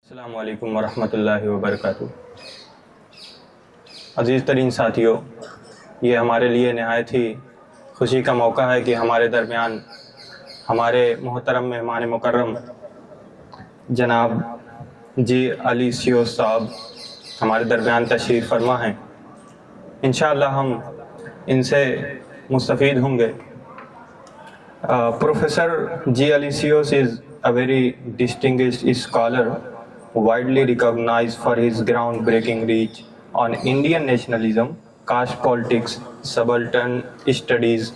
अस्सलामु अलैकुम वरहमतुल्लाहि वबरकातुहू। अज़ीज़ तरीन साथियों, ये हमारे लिए नहायत ही खुशी का मौका है कि हमारे दरमियान हमारे मोहतरम मेहमान मुकर्रम जनाब जी अलीसियोस साहब हमारे दरमियान तशरीफ़ फरमा हैं। इंशाअल्लाह हम इनसे मुस्तफ़ीद होंगे। प्रोफेसर जी अलीसियोस is a very distinguished scholar, widely recognized for his groundbreaking reach on Indian nationalism, caste politics, subaltern studies.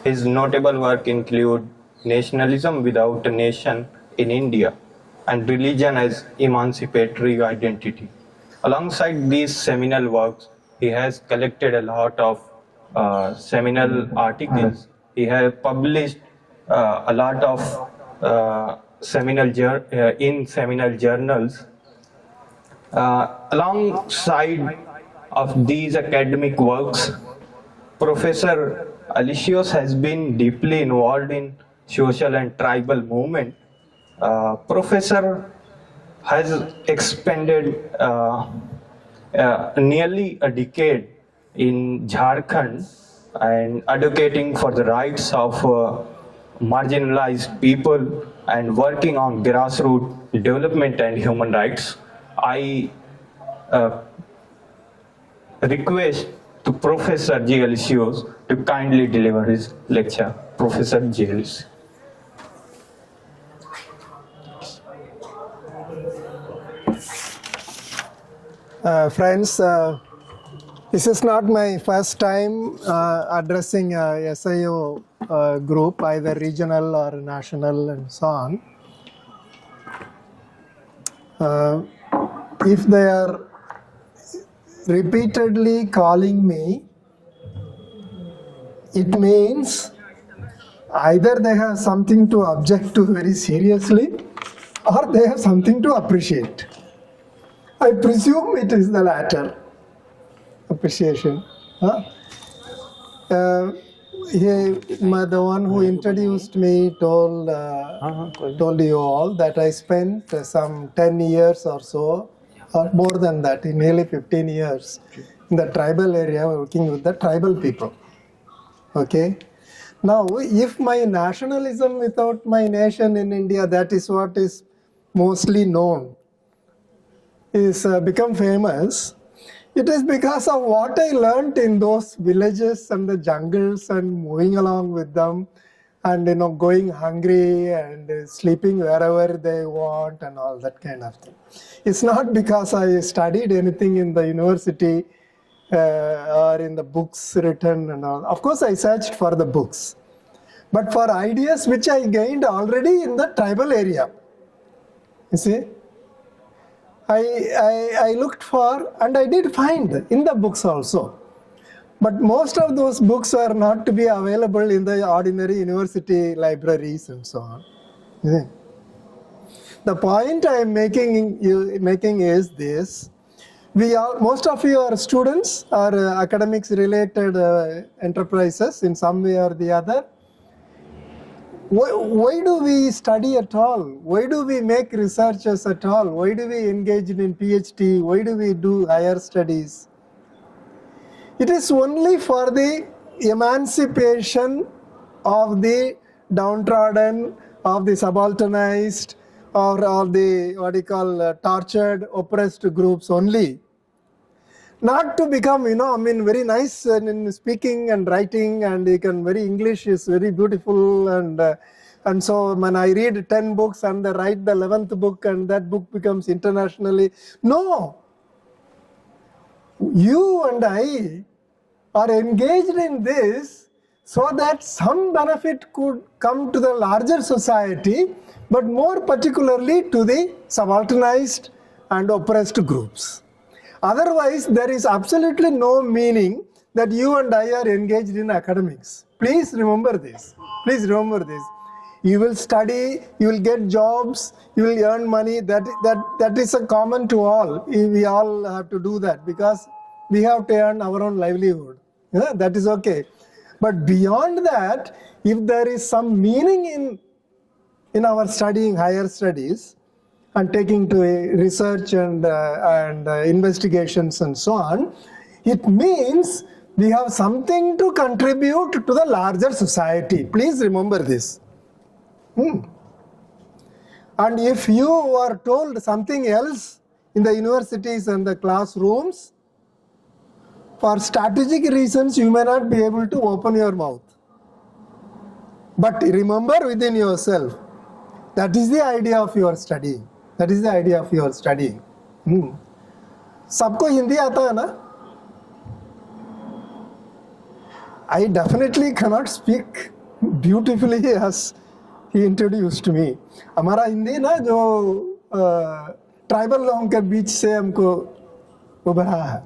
His notable work include Nationalism Without a Nation in India and Religion as Emancipatory Identity. Alongside these seminal works, he has collected a lot of seminal articles. He has published a lot of in seminal journals. Alongside of these academic works, Professor Aloysius has been deeply involved in social and tribal movement. Professor has expended nearly a decade in Jharkhand and advocating for the rights of marginalized people and working on grassroots development and human rights. I request to Professor G. Aloysius to kindly deliver his lecture. Professor G. Aloysius. Friends, this is not my first time addressing a SIO group, either regional or national and so on. If they are repeatedly calling me, it means either they have something to object to very seriously or they have something to appreciate. I presume it is the latter, appreciation. The one who introduced me told you all that I spent some 10 years or so, or more than that, nearly 15 years in the tribal area working with the tribal people. Okay. Now, if my nationalism without my nation in India, that is what is mostly known, is become famous, it is because of what I learned in those villages and the jungles and moving along with them and going hungry and sleeping wherever they want and all that kind of thing. It's not because I studied anything in the university or in the books written and all. Of course I searched for the books, but for ideas which I gained already in the tribal area. You see, I looked for and I did find in the books also. But most of those books are not to be available in the ordinary university libraries and so on. Yeah. The point I am making is this. Most of you are students or academics related enterprises in some way or the other. Why do we study at all? Why do we make researches at all? Why do we engage in PhD? Why do we do higher studies? It is only for the emancipation of the downtrodden, of the subalternized, or of the tortured, oppressed groups only. Not to become, very nice in speaking and writing, and English is very beautiful, and so when I read 10 books and I write the 11th book and that book becomes internationally. No. You and I are engaged in this so that some benefit could come to the larger society, but more particularly to the subalternized and oppressed groups. Otherwise, there is absolutely no meaning that you and I are engaged in academics. Please remember this. Please remember this. You will study, you will get jobs, you will earn money. That is a common to all. We all have to do that because we have to earn our own livelihood. Yeah, that is okay. But beyond that, if there is some meaning in our studying higher studies, and taking to research and investigations and so on, it means we have something to contribute to the larger society. Please remember this. And if you are told something else in the universities and the classrooms, for strategic reasons, you may not be able to open your mouth. But remember within yourself, that is the idea of your studying. That is the idea of your studying. सबको हिंदी आता है ना? I definitely cannot speak beautifully as he introduced me. हमारा हिंदी ना जो tribal लोगों के बीच से हमको उभरा है,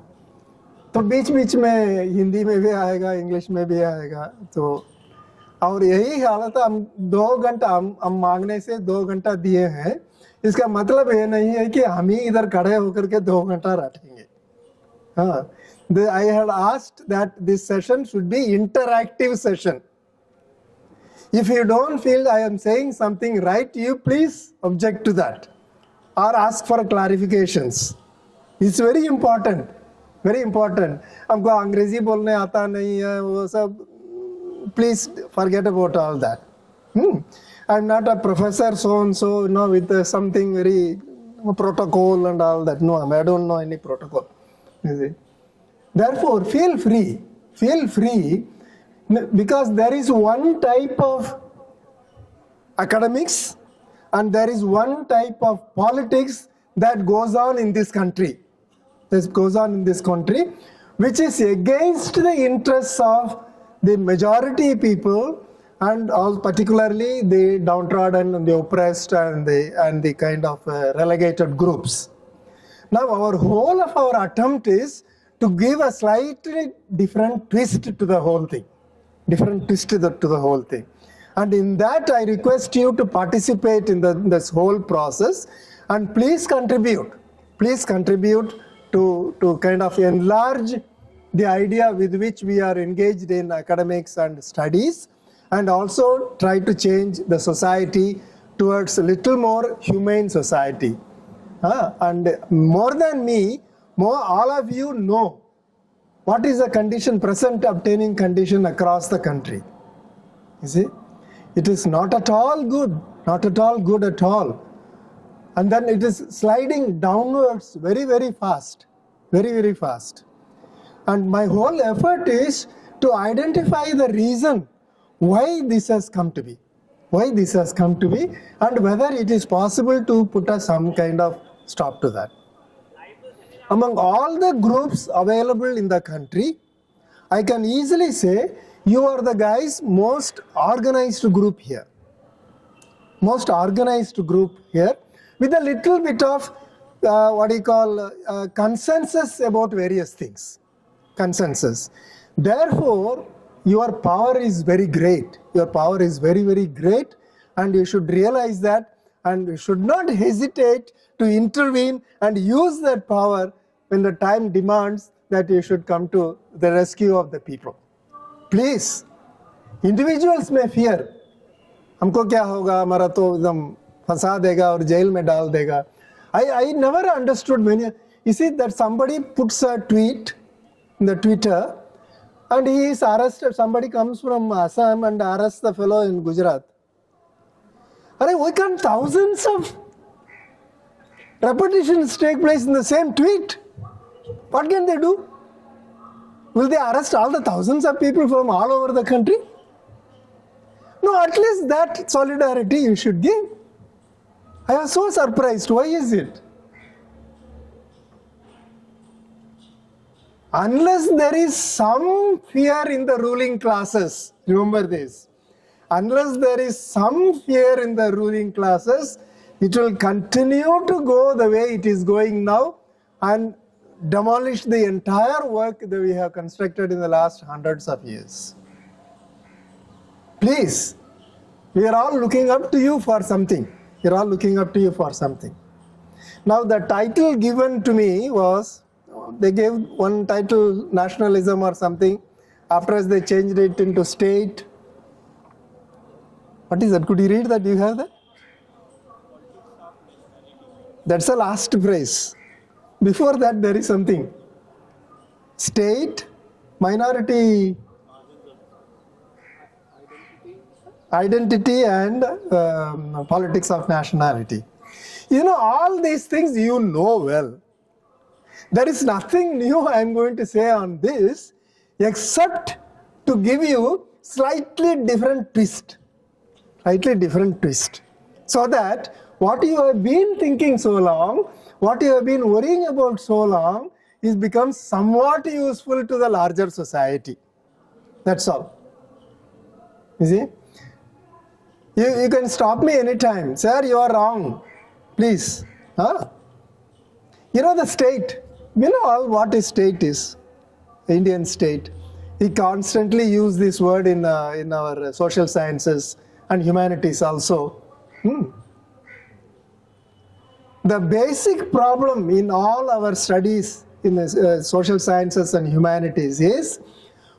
तो बीच बीच में हिंदी में भी आएगा, इंग्लिश में भी आएगा. तो और यही हालत हम 2 घंटा हम मांगने से 2 घंटा दिए हैं. इसका मतलब ये नहीं है कि हम ही इधर खड़े होकर के 2 घंटा रटेंगे. हाँ, I had asked that this session should be interactive session. If you don't feel I am saying something right, you please object to that or ask for clarifications. It's very important, very important. हमको अंग्रेजी बोलने आता नहीं है, वो सब, please forget about all that. I'm not a professor so and so, with something very protocol and all that. No, I don't know any protocol. You see? Therefore, feel free, because there is one type of academics and there is one type of politics that goes on in this country. Which is against the interests of the majority people, and all particularly the downtrodden and the oppressed and the kind of relegated groups. Now our whole of our attempt is to give a slightly different twist to the whole thing. And in that I request you to participate in this whole process, and please contribute to kind of enlarge the idea with which we are engaged in academics and studies, and also try to change the society towards a little more humane society. And more than me, all of you know what is the present obtaining condition across the country. You see, it is not at all good at all. And then it is sliding downwards very, very fast. And my whole effort is to identify the reason why this has come to be, and whether it is possible to put some kind of stop to that. Among all the groups available in the country, I can easily say you are the guys most organized group here, with a little bit of consensus about various things. Therefore, your power is very great. Very, very great, and you should realize that, and you should not hesitate to intervene and use that power when the time demands that you should come to the rescue of the people. Please, individuals may fear, हमको क्या होगा, हमारा तो एकदम फंसा देगा और jail में डाल देगा. I never understood many. You see that somebody puts a tweet in the Twitter, and he is arrested. Somebody comes from Assam and arrests the fellow in Gujarat. Why can't thousands of repetitions take place in the same tweet? What can they do? Will they arrest all the thousands of people from all over the country? No, at least that solidarity you should give. I was so surprised. Why is it? Unless there is some fear in the ruling classes, remember this. Unless there is some fear in the ruling classes, it will continue to go the way it is going now and demolish the entire work that we have constructed in the last hundreds of years. Please, we are all looking up to you for something. Now the title given to me was, they gave one title, nationalism or something. Afterwards they changed it into state. What is that? Could you read that? Do you have that? That's the last phrase. Before that, there is something. State, minority, identity, and politics of nationality. You know, all these things you know well. There is nothing new I am going to say on this except to give you slightly different twist. So that what you have been thinking so long, what you have been worrying about so long, is becomes somewhat useful to the larger society. That's all. You see? You can stop me anytime. Sir, you are wrong. Please. Huh? You know the state. You know what a state is. Indian state. We constantly use this word in our social sciences and humanities also. The basic problem in all our studies in the social sciences and humanities is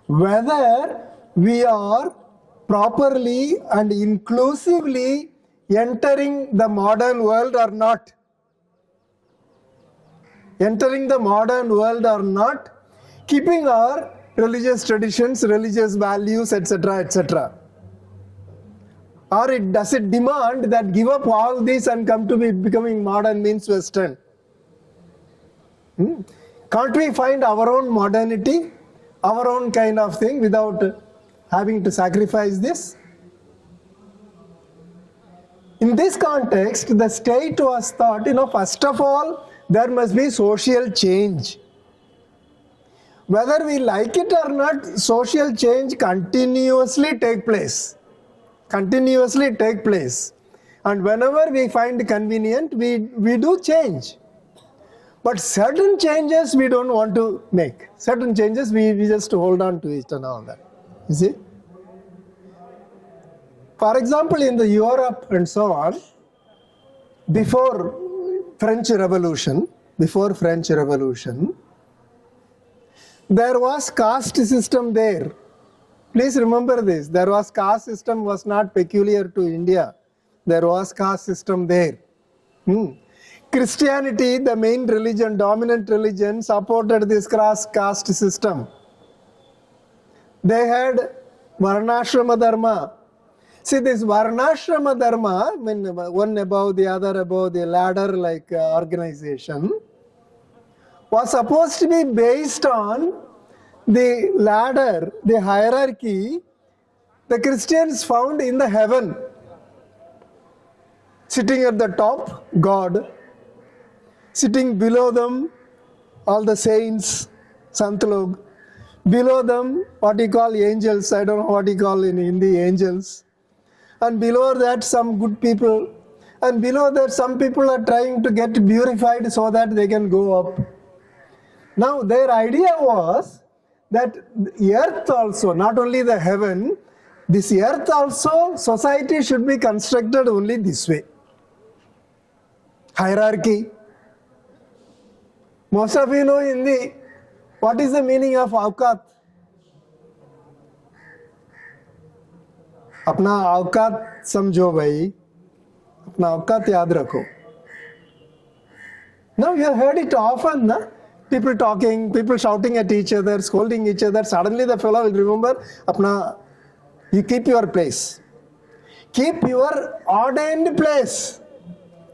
whether we are properly and inclusively entering the modern world or not. Entering the modern world or not, keeping our religious traditions, religious values, etc., etc. Or does it demand that give up all this and come to be becoming modern means Western? Can't we find our own modernity, our own kind of thing without having to sacrifice this? In this context, the state was thought, first of all, there must be social change. Whether we like it or not, social change continuously take place. And whenever we find convenient, we do change. But certain changes we don't want to make. Certain changes we just hold on to it and all that. You see? For example, in the Europe and so on, before French Revolution, there was caste system there. Please remember this. There was caste system was not peculiar to India. There was caste system there. Christianity, the main religion, dominant religion, supported this caste system. They had Varnashrama Dharma. See, this Varnashrama Dharma, one above the other above the ladder like organization, was supposed to be based on the ladder, the hierarchy the Christians found in the heaven. Sitting at the top, God. Sitting below them, all the saints, Sant log. Below them, what you call angels, I don't know what you call in Hindi, angels. And below that, some good people. And below that, some people are trying to get purified so that they can go up. Now, their idea was that the earth also, not only the heaven, this earth also, society should be constructed only this way. Hierarchy. Most of you know Hindi. What is the meaning of awqat? अपना औकात समझो भाई, अपना औकात याद रखो. Now you have heard it often, na? People talking, people shouting at each other, scolding each other. Suddenly the fellow will remember, you keep your place. Keep your ordained place,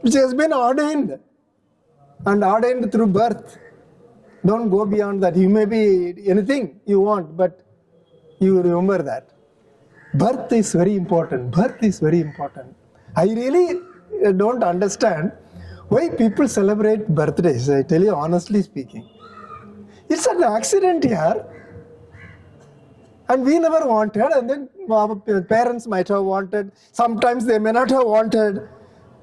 which has been ordained, and ordained through birth. Don't go beyond that. You may be anything you want, but you remember that. Birth is very important. I really don't understand why people celebrate birthdays. I tell you honestly speaking. It's an accident here. And we never wanted, and then our parents might have wanted. Sometimes they may not have wanted.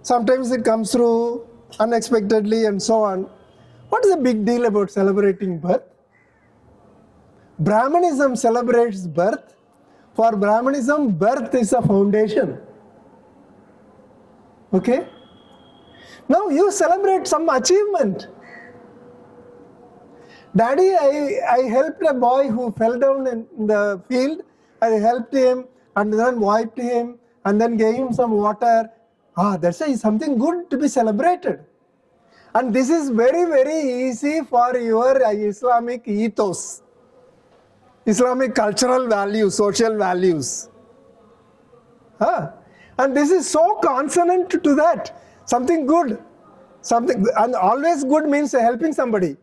Sometimes it comes through unexpectedly and so on. What is the big deal about celebrating birth? Brahmanism celebrates birth. For Brahmanism, birth is a foundation. Okay? Now you celebrate some achievement. Daddy, I helped a boy who fell down in the field. I helped him and then wiped him and then gave him some water. That's something good to be celebrated. And this is very, very easy for your Islamic ethos, Islamic cultural values, social values. Huh? And this is so consonant to that. Something good. And always good means helping somebody.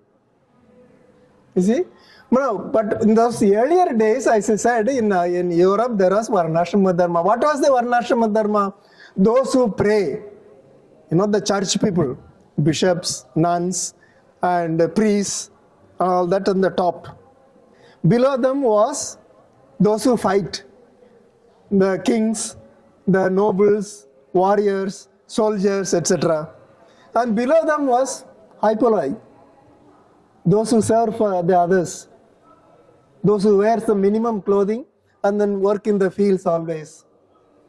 You see? No, but in those earlier days, as I said, in Europe, there was Varnashrama Dharma. What was the Varnashrama Dharma? Those who pray, the church people, bishops, nuns, and priests, all that on the top. Below them was those who fight, the kings, the nobles, warriors, soldiers, etc. And below them was hypoloi, those who serve for the others, those who wear the minimum clothing and then work in the fields always.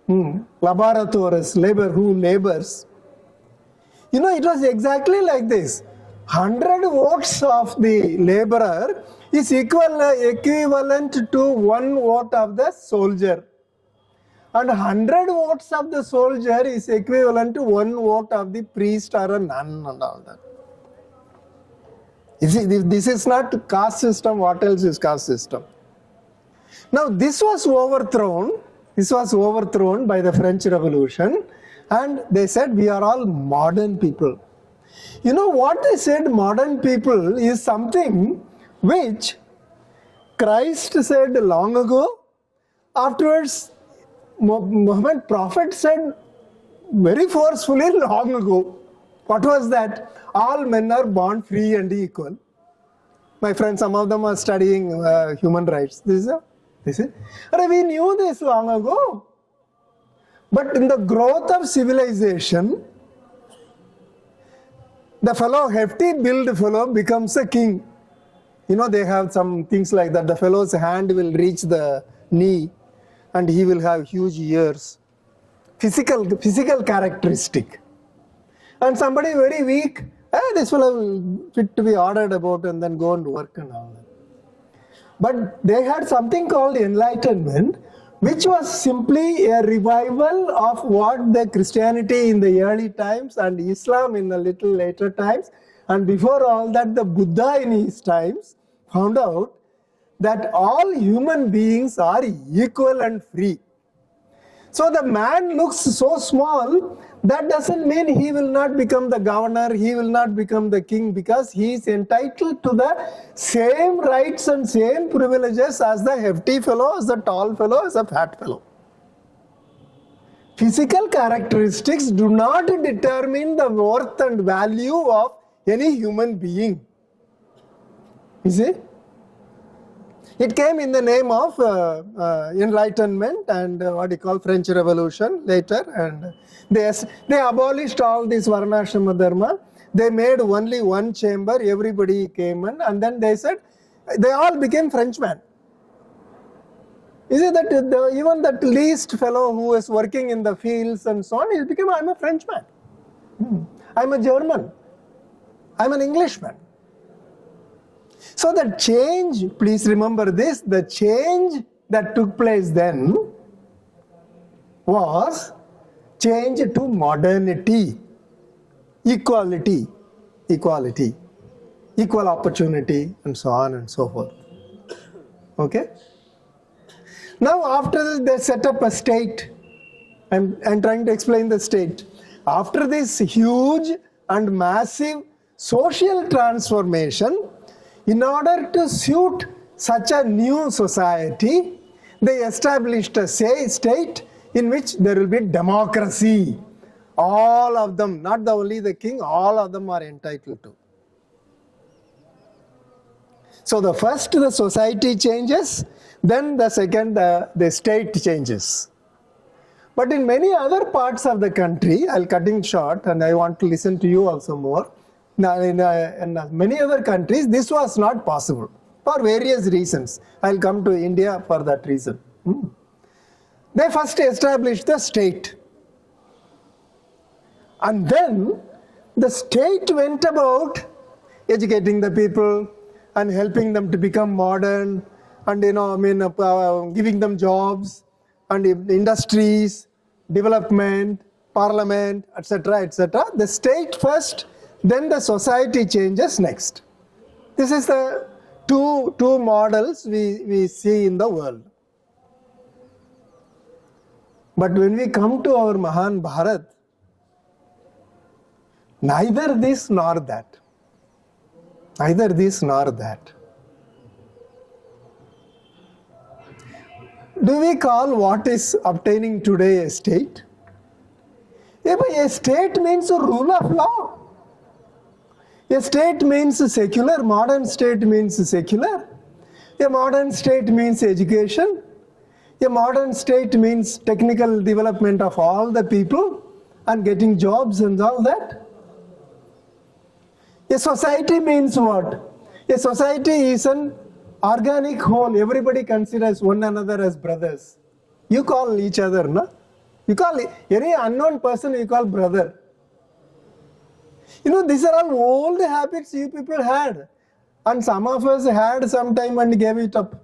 Laboratores, labor, who labors. It was exactly like this. 100 votes of the laborer is equivalent to 1 vote of the soldier. And 100 votes of the soldier is equivalent to 1 vote of the priest or a nun and all that. You see, this is not caste system. What else is caste system? Now, this was overthrown by the French Revolution, and they said we are all modern people. What they said, modern people, is something which Christ said long ago. Afterwards, Muhammad Prophet said very forcefully long ago. What was that? All men are born free and equal. My friends, some of them are studying human rights. This is. We knew this long ago. But in the growth of civilization, the hefty build fellow becomes a king. They have some things like that. The fellow's hand will reach the knee and he will have huge ears. Physical characteristic. And somebody very weak, this fellow fit to be ordered about and then go and work and all that. But they had something called enlightenment, which was simply a revival of what the Christianity in the early times and Islam in the little later times, and before all that the Buddha in his times found out that all human beings are equal and free. So the man looks so small, that doesn't mean he will not become the governor, he will not become the king, because he is entitled to the same rights and same privileges as the hefty fellow, as the tall fellow, as the fat fellow. Physical characteristics do not determine the worth and value of any human being. You see? It came in the name of enlightenment and French Revolution later, and they abolished all this Varnashrama Dharma. They made only one chamber, everybody came in, and then they said, they all became Frenchmen. You see that even that least fellow who is working in the fields and so on, he became, I'm a Frenchman. I'm a German. I'm an Englishman. So the change, please remember this, the change that took place then was change to modernity, equality, equal opportunity, and so on and so forth. Okay? Now after this, they set up a state. I'm trying to explain the state. After this huge and massive social transformation, in order to suit such a new society, they established a state in which there will be democracy. All of them, not only the king, all of them are entitled to. So the first, the society changes, then the second, the state changes. But in many other parts of the country, I'll cut it short and I want to listen to you also more. Now, in many other countries, this was not possible for various reasons. I'll come to India for that reason. They first established the state. And then the state went about educating the people and helping them to become modern and, giving them jobs and industries, development, parliament, etc., etc. The state first then the society changes next. This is the two models we see in the world. But when we come to our Mahan Bharat, neither this nor that. Neither this nor that. Do we call what is obtaining today a state? A state means a rule of law. A state means secular. Modern state means secular. A modern state means education. A modern state means technical development of all the people and getting jobs and all that. A society means what? A society is an organic whole. Everybody considers one another as brothers. You call each other, no? You call any unknown person, you call brother. You know, these are all old habits you people had. And some of us had some time and gave it up.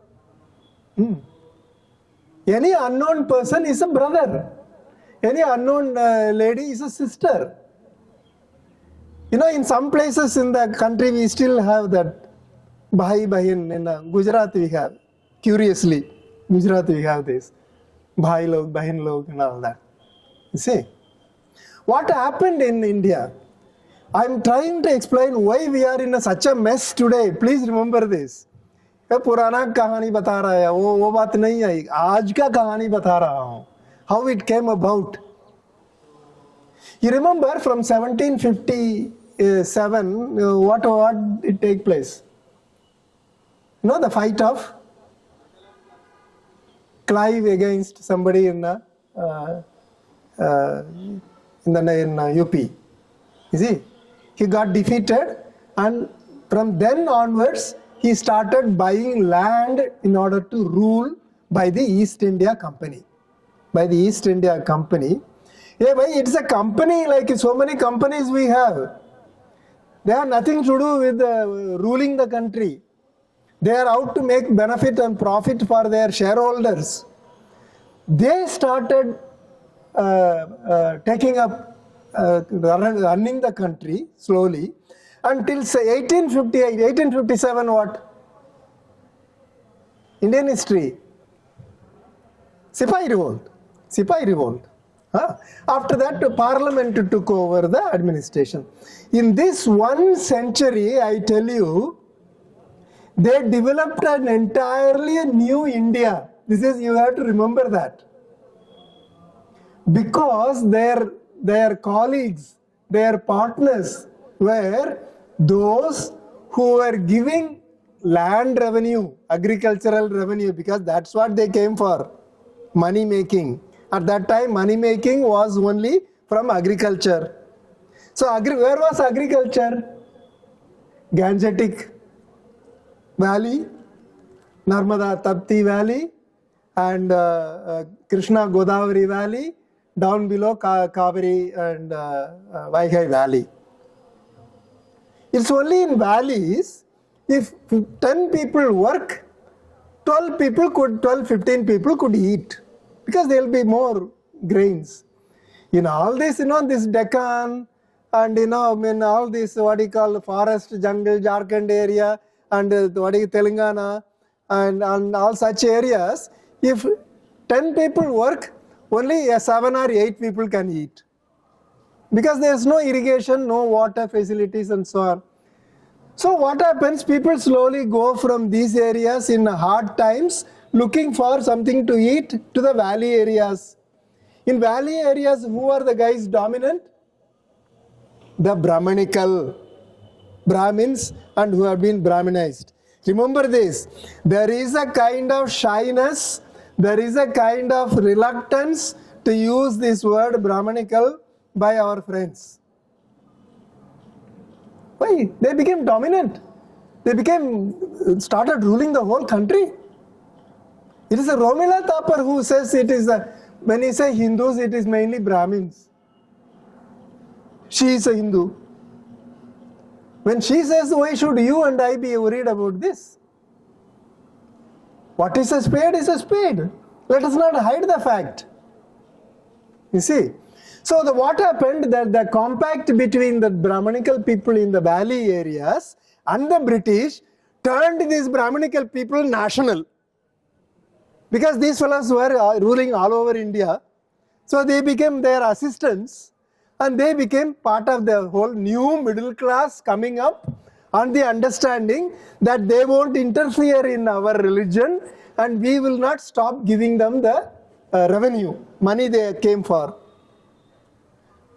Any unknown person is a brother. Any unknown lady is a sister. You know, in some places in the country we still have that Bhai Bahin. In Gujarat we have, curiously, Gujarat we have this. Bhai log, Bahin log and all that. You see? What happened in India? I am trying to explain why we are in such a mess today. Please remember this. पुराना कहानी बता रहा है, वो बात नहीं है, आज का कहानी बता रहा हूँ. How it came about. You remember from 1757, what it take place? You know the fight of Clive against somebody in UP. You see, he got defeated, and from then onwards he started buying land in order to rule by the East India Company. By the East India Company. Yeah, it's a company like so many companies we have. They have nothing to do with ruling the country. They are out to make benefit and profit for their shareholders. They started taking up, running the country slowly until say 1858, 1857 what? Indian history. Sipahi revolt. Sipahi revolt. After that, Parliament took over the administration. In this 1 century, I tell you, they developed an entirely new India. This is, you have to remember that. Because their colleagues, their partners were those who were giving land revenue, agricultural revenue, because that's what they came for, money making. At that time, money making was only from agriculture. So where was agriculture? Gangetic Valley, Narmada Tapti Valley, and Krishna Godavari Valley, down below Kaveri and Vaigai Valley. It's only in valleys, if 10 people work, 12, 15 people could eat, because there will be more grains. All this, this Deccan, and all this, what you call forest, jungle, Jharkhand area, and Telangana, and all such areas, if 10 people work, only 7 or 8 people can eat. Because there is no irrigation, no water facilities and so on. So what happens, people slowly go from these areas in hard times, looking for something to eat, to the valley areas. In valley areas, who are the guys dominant? The Brahmanical Brahmins, and who have been Brahminized. Remember this, there is a kind of shyness, there is a kind of reluctance to use this word Brahmanical by our friends. Why? They became dominant. They started ruling the whole country. It is a Romila Thapar who says it is when he say Hindus, it is mainly Brahmins. She is a Hindu. When she says, why should you and I be worried about this? What is a spade is a spade. Let us not hide the fact. You see. So what happened that the compact between the Brahmanical people in the valley areas and the British turned these Brahmanical people national. Because these fellows were ruling all over India, so they became their assistants and they became part of the whole new middle class coming up on the understanding that they won't interfere in our religion and we will not stop giving them the revenue, money they came for.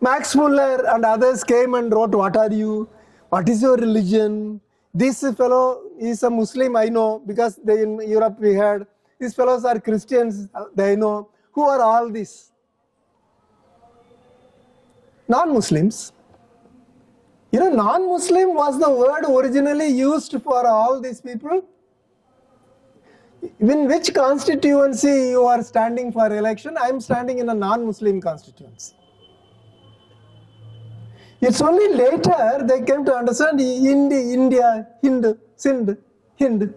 Max Muller and others came and wrote, what are you? What is your religion? This fellow is a Muslim, I know, because in Europe we had, these fellows are Christians, they know. Who are all these? Non-Muslims. You know, non-Muslim was the word originally used for all these people. In which constituency you are standing for election? I am standing in a non-Muslim constituency. It's only later they came to understand India, Hind, Sind, Hind.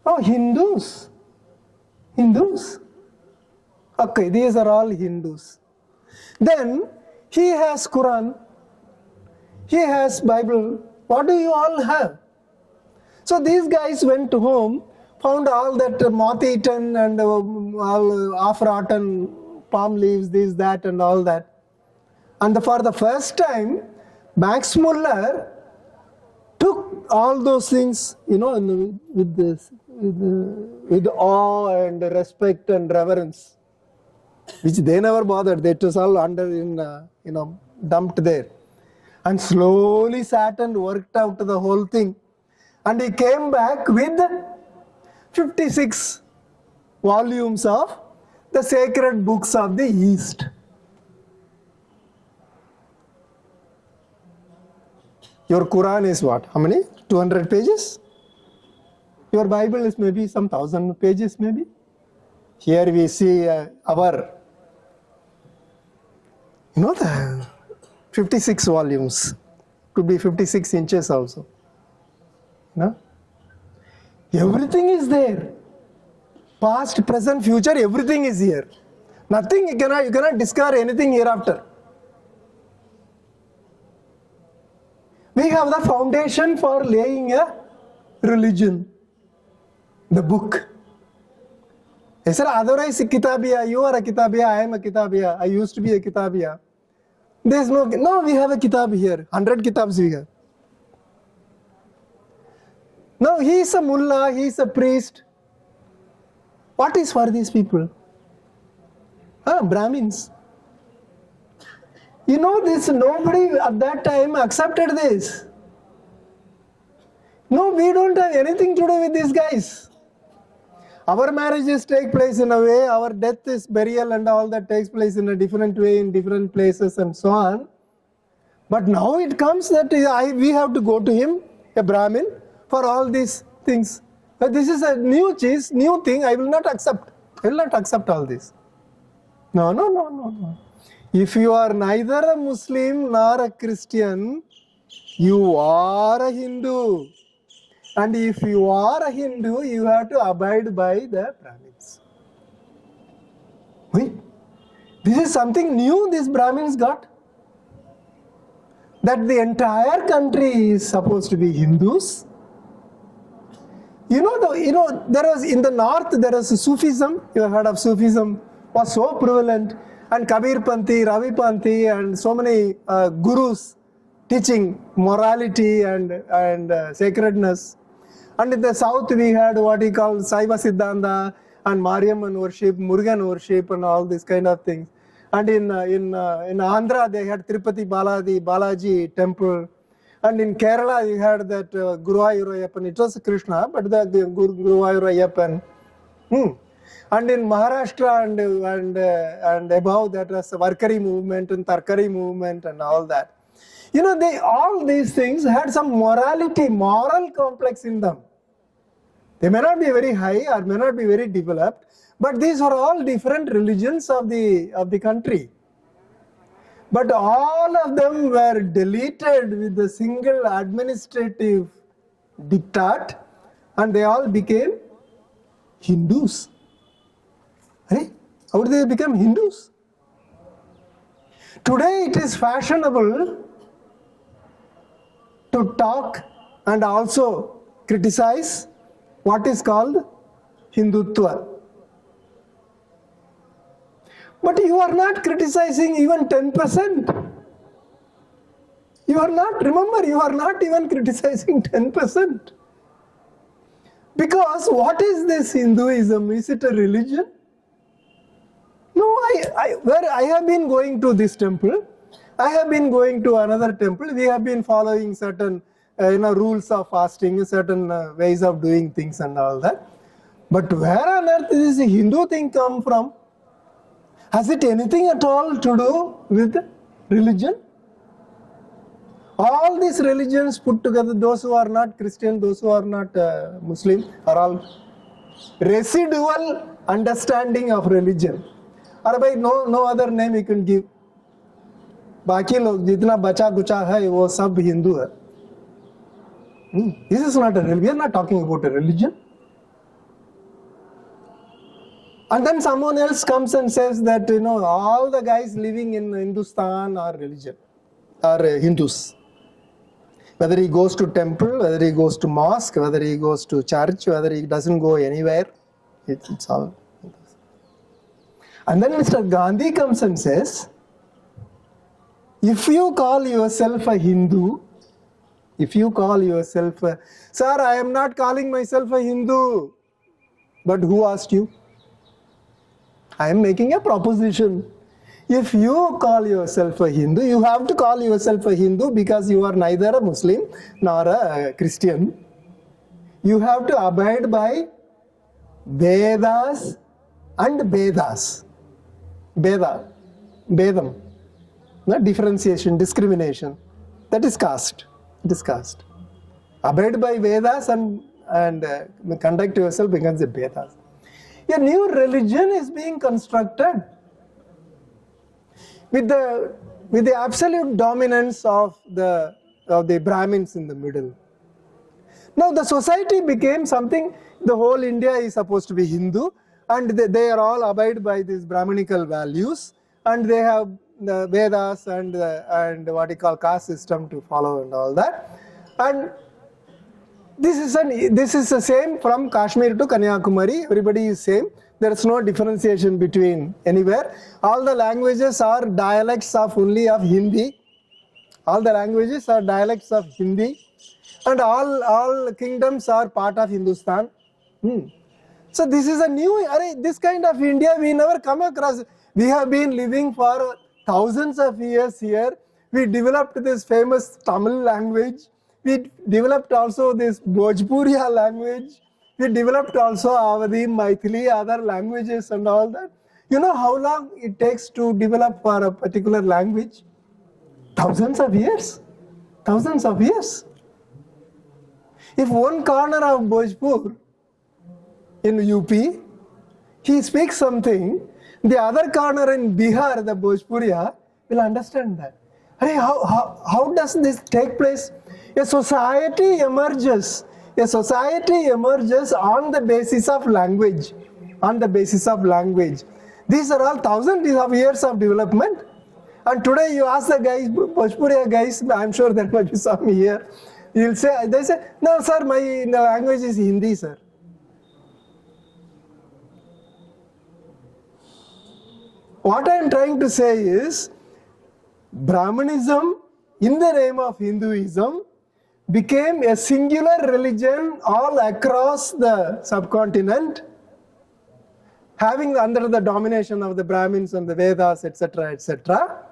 Oh, Hindus. Hindus. Okay, these are all Hindus. Then he has Quran, he has Bible. What do you all have? So these guys went home, found all that moth-eaten and all half-rotten palm leaves, this, that and all that. And for the first time, Max Muller took all those things, you know, with awe and respect and reverence, which they never bothered. It was all under dumped there, and slowly sat and worked out the whole thing. And he came back with 56 volumes of the sacred books of the East. Your Quran is what? How many? 200 pages? Your Bible is maybe some 1,000 pages maybe. Here we see our, the 56 volumes. Could be 56 inches also. No? Everything is there. Past, present, future, everything is here. Nothing, you cannot discard anything hereafter. We have the foundation for laying a religion, the book. Yes, sir, otherwise Kitabiya, you are a Kitabiya, I am a Kitabiya, I used to be a Kitabiya. There is no, we have a Kitab here, 100 Kitabs we have. No, he is a mullah, he is a priest. What is for these people? Brahmins. You know this, nobody at that time accepted this. No, we don't have anything to do with these guys. Our marriages take place in a way, our death is burial and all that takes place in a different way in different places and so on. But now it comes that we have to go to him, a Brahmin, for all these things. But this is a new thing, I will not accept. I will not accept all this. No. If you are neither a Muslim nor a Christian, you are a Hindu. And if you are a Hindu, you have to abide by the Brahmins. Wait, this is something new these Brahmins got. That the entire country is supposed to be Hindus. There was in the north, there was Sufism. You have heard of Sufism, was so prevalent. And Kabir Panthi, Ravi Panthi, and so many gurus teaching morality and sacredness. And in the south we had what he called Saiva Siddhanta and Mariamman worship, Murugan worship and all these kind of things. And in Andhra they had Tirupati Balaji temple. And in Kerala you had that Guruvayur Ayyappan. It was Krishna, but the Guruvayur Ayyappan. And in Maharashtra and above that was the Varkari movement and Tarkari movement and all that. All these things had some moral complex in them. They may not be very high or may not be very developed, but these are all different religions of the country. But all of them were deleted with a single administrative diktat and they all became Hindus. How did they become Hindus? Today it is fashionable to talk and also criticize what is called Hindutva. But you are not criticizing even 10%. You are not, remember, you are not even criticizing 10%. Because what is this Hinduism? Is it a religion? No, I have been going to this temple. I have been going to another temple. We have been following certain rules of fasting, certain ways of doing things and all that. But where on earth does this Hindu thing come from? Has it anything at all to do with religion? All these religions put together, those who are not Christian, those who are not Muslim, are all residual understanding of religion. और भाई no other name you can give. बाकी लोग जितना बचा कुचा है वो सब हिंदू है. This is not a religion. We are not talking about a religion. And then someone else comes and says that all the guys living in Hindustan are religion, are Hindus. Whether he goes to temple, whether he goes to mosque, whether he goes to church, whether he doesn't go anywhere, it's all. And then Mr. Gandhi comes and says, if you call yourself a Hindu, sir, I am not calling myself a Hindu. But who asked you? I am making a proposition. If you call yourself a Hindu, you have to call yourself a Hindu because you are neither a Muslim nor a Christian. You have to abide by Vedas and Vedas. Vedam. No differentiation, discrimination. That is caste. It is caste. Abide by Vedas and conduct yourself against the Vedas. A new religion is being constructed with the absolute dominance of the Brahmins in the middle. Now the society became something, the whole India is supposed to be Hindu, and they are all abide by these Brahminical values, and they have the Vedas and what you call caste system to follow and all that. And this is the same from Kashmir to Kanyakumari. Everybody is same. There is no differentiation between anywhere. All the languages are dialects of only of Hindi. All the languages are dialects of Hindi, and all kingdoms are part of Hindustan. So this is a new, this kind of India we never come across. We have been living for thousands of years here. We developed this famous Tamil language. We developed also this Bhojpuriya language. We developed also Avadi, Maithili, other languages and all that. You know how long it takes to develop for a particular language? Thousands of years. Thousands of years. If one corner of Bhojpur in UP, he speaks something, the other corner in Bihar, the Bhojpuriya, will understand that. How does this take place? A society emerges on the basis of language. These are all thousands of years of development. And today you ask the guys, Bhojpuriya guys, I'm sure there might be some here. They say, no sir, my language is Hindi, sir. What I am trying to say is, Brahmanism in the name of Hinduism became a singular religion all across the subcontinent, having under the domination of the Brahmins and the Vedas, etc., etc.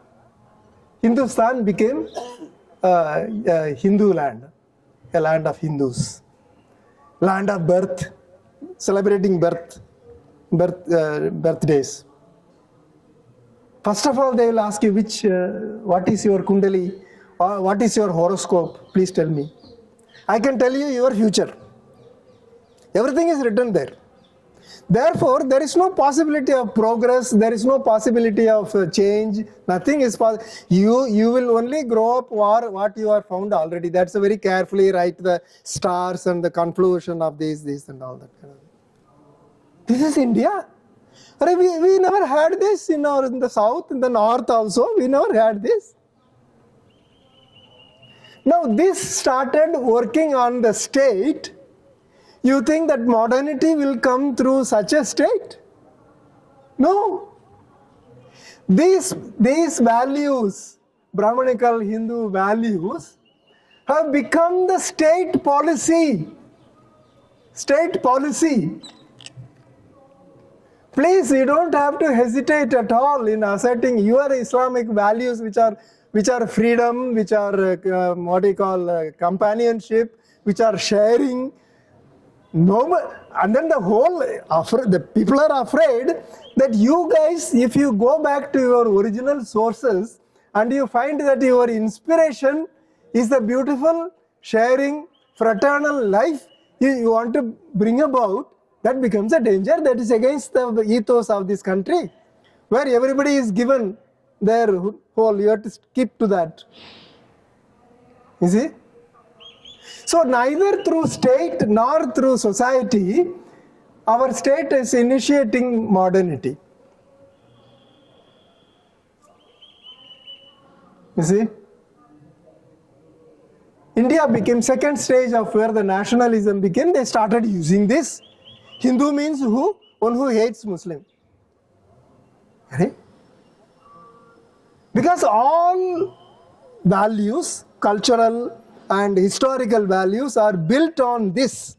Hindustan became a Hindu land, a land of Hindus, land of birth, celebrating birthdays. First of all, they will ask you what is your kundali, or what is your horoscope, please tell me. I can tell you your future. Everything is written there. Therefore, there is no possibility of progress, there is no possibility of change, nothing is possible. You will only grow up what you are found already. That's a very carefully write the stars and the confluence of these and all that kind of thing. This is India. We never had this in the south, in the north also, we never had this. Now this started working on the state. You think that modernity will come through such a state? No. These values, Brahmanical Hindu values, have become the state policy. State policy. Please, you don't have to hesitate at all in asserting your Islamic values, which are freedom, which are companionship, which are sharing. No, and then the people are afraid that you guys, if you go back to your original sources and you find that your inspiration is the beautiful sharing fraternal life you want to bring about, that becomes a danger. That is against the ethos of this country, where everybody is given their whole. You have to keep to that. You see? So neither through state nor through society, our state is initiating modernity. You see? India became second stage of where the nationalism began. They started using this. Hindu means who? One who hates Muslim. Right? Because all values, cultural and historical values, are built on this,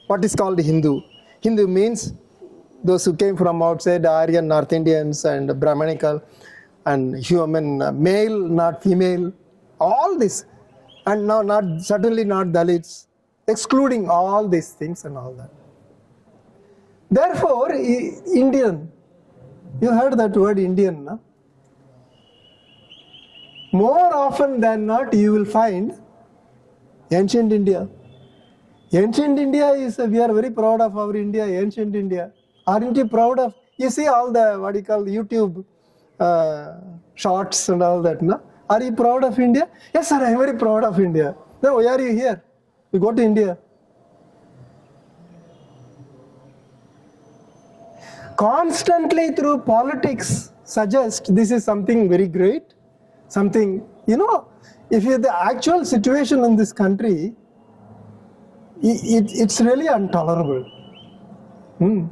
what is called Hindu. Hindu means those who came from outside, Aryan, North Indians and Brahmanical and human, male, not female, all this. And now certainly not Dalits, excluding all these things and all that. Therefore, Indian, you heard that word Indian, no? More often than not, you will find ancient India. Ancient India is, we are very proud of our India, ancient India. Aren't you proud of, you see all the, what you call, YouTube shorts and all that, no? Are you proud of India? Yes, sir, I am very proud of India. Then why are you here? You go to India. Constantly through politics suggest this is something very great, something, if the actual situation in this country, it's really intolerable.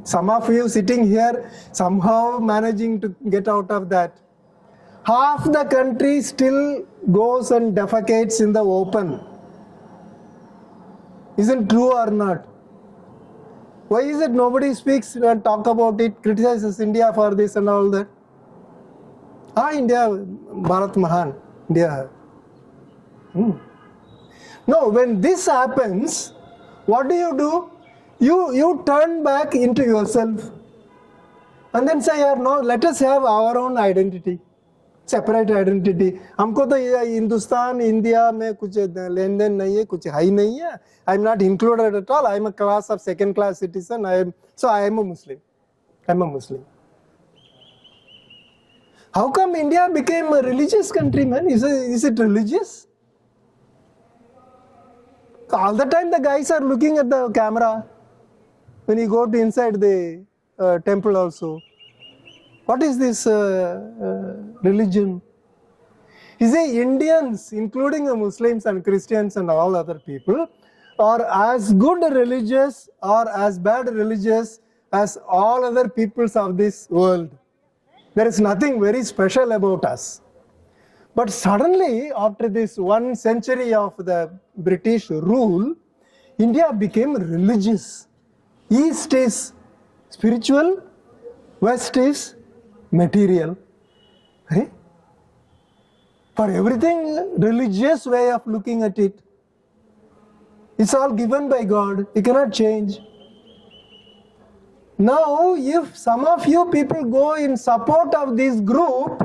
Some of you sitting here somehow managing to get out of that. Half the country still goes and defecates in the open. Isn't true or not? Why is it nobody speaks and talk about it, criticizes India for this and all that? India, Bharat Mahan, India. No, when this happens, what do? You turn back into yourself and then say, no, let us have our own identity. Separate identity. हमको तो ये Hindustan India में कुछ लेन then नहीं है, कुछ है ही नहीं है. I am not included at all. I am a class of second class citizen. I am a Muslim. How come India became a religious country, man? Is it religious? All the time the guys are looking at the camera when you go to inside the temple also. What is this religion? You see, Indians, including the Muslims and Christians and all other people, are as good religious or as bad religious as all other peoples of this world. There is nothing very special about us. But suddenly, after this 1 century of the British rule, India became religious. East is spiritual, West is material. Right? For everything, religious way of looking at it. It's all given by God. You cannot change. Now, if some of you people go in support of this group,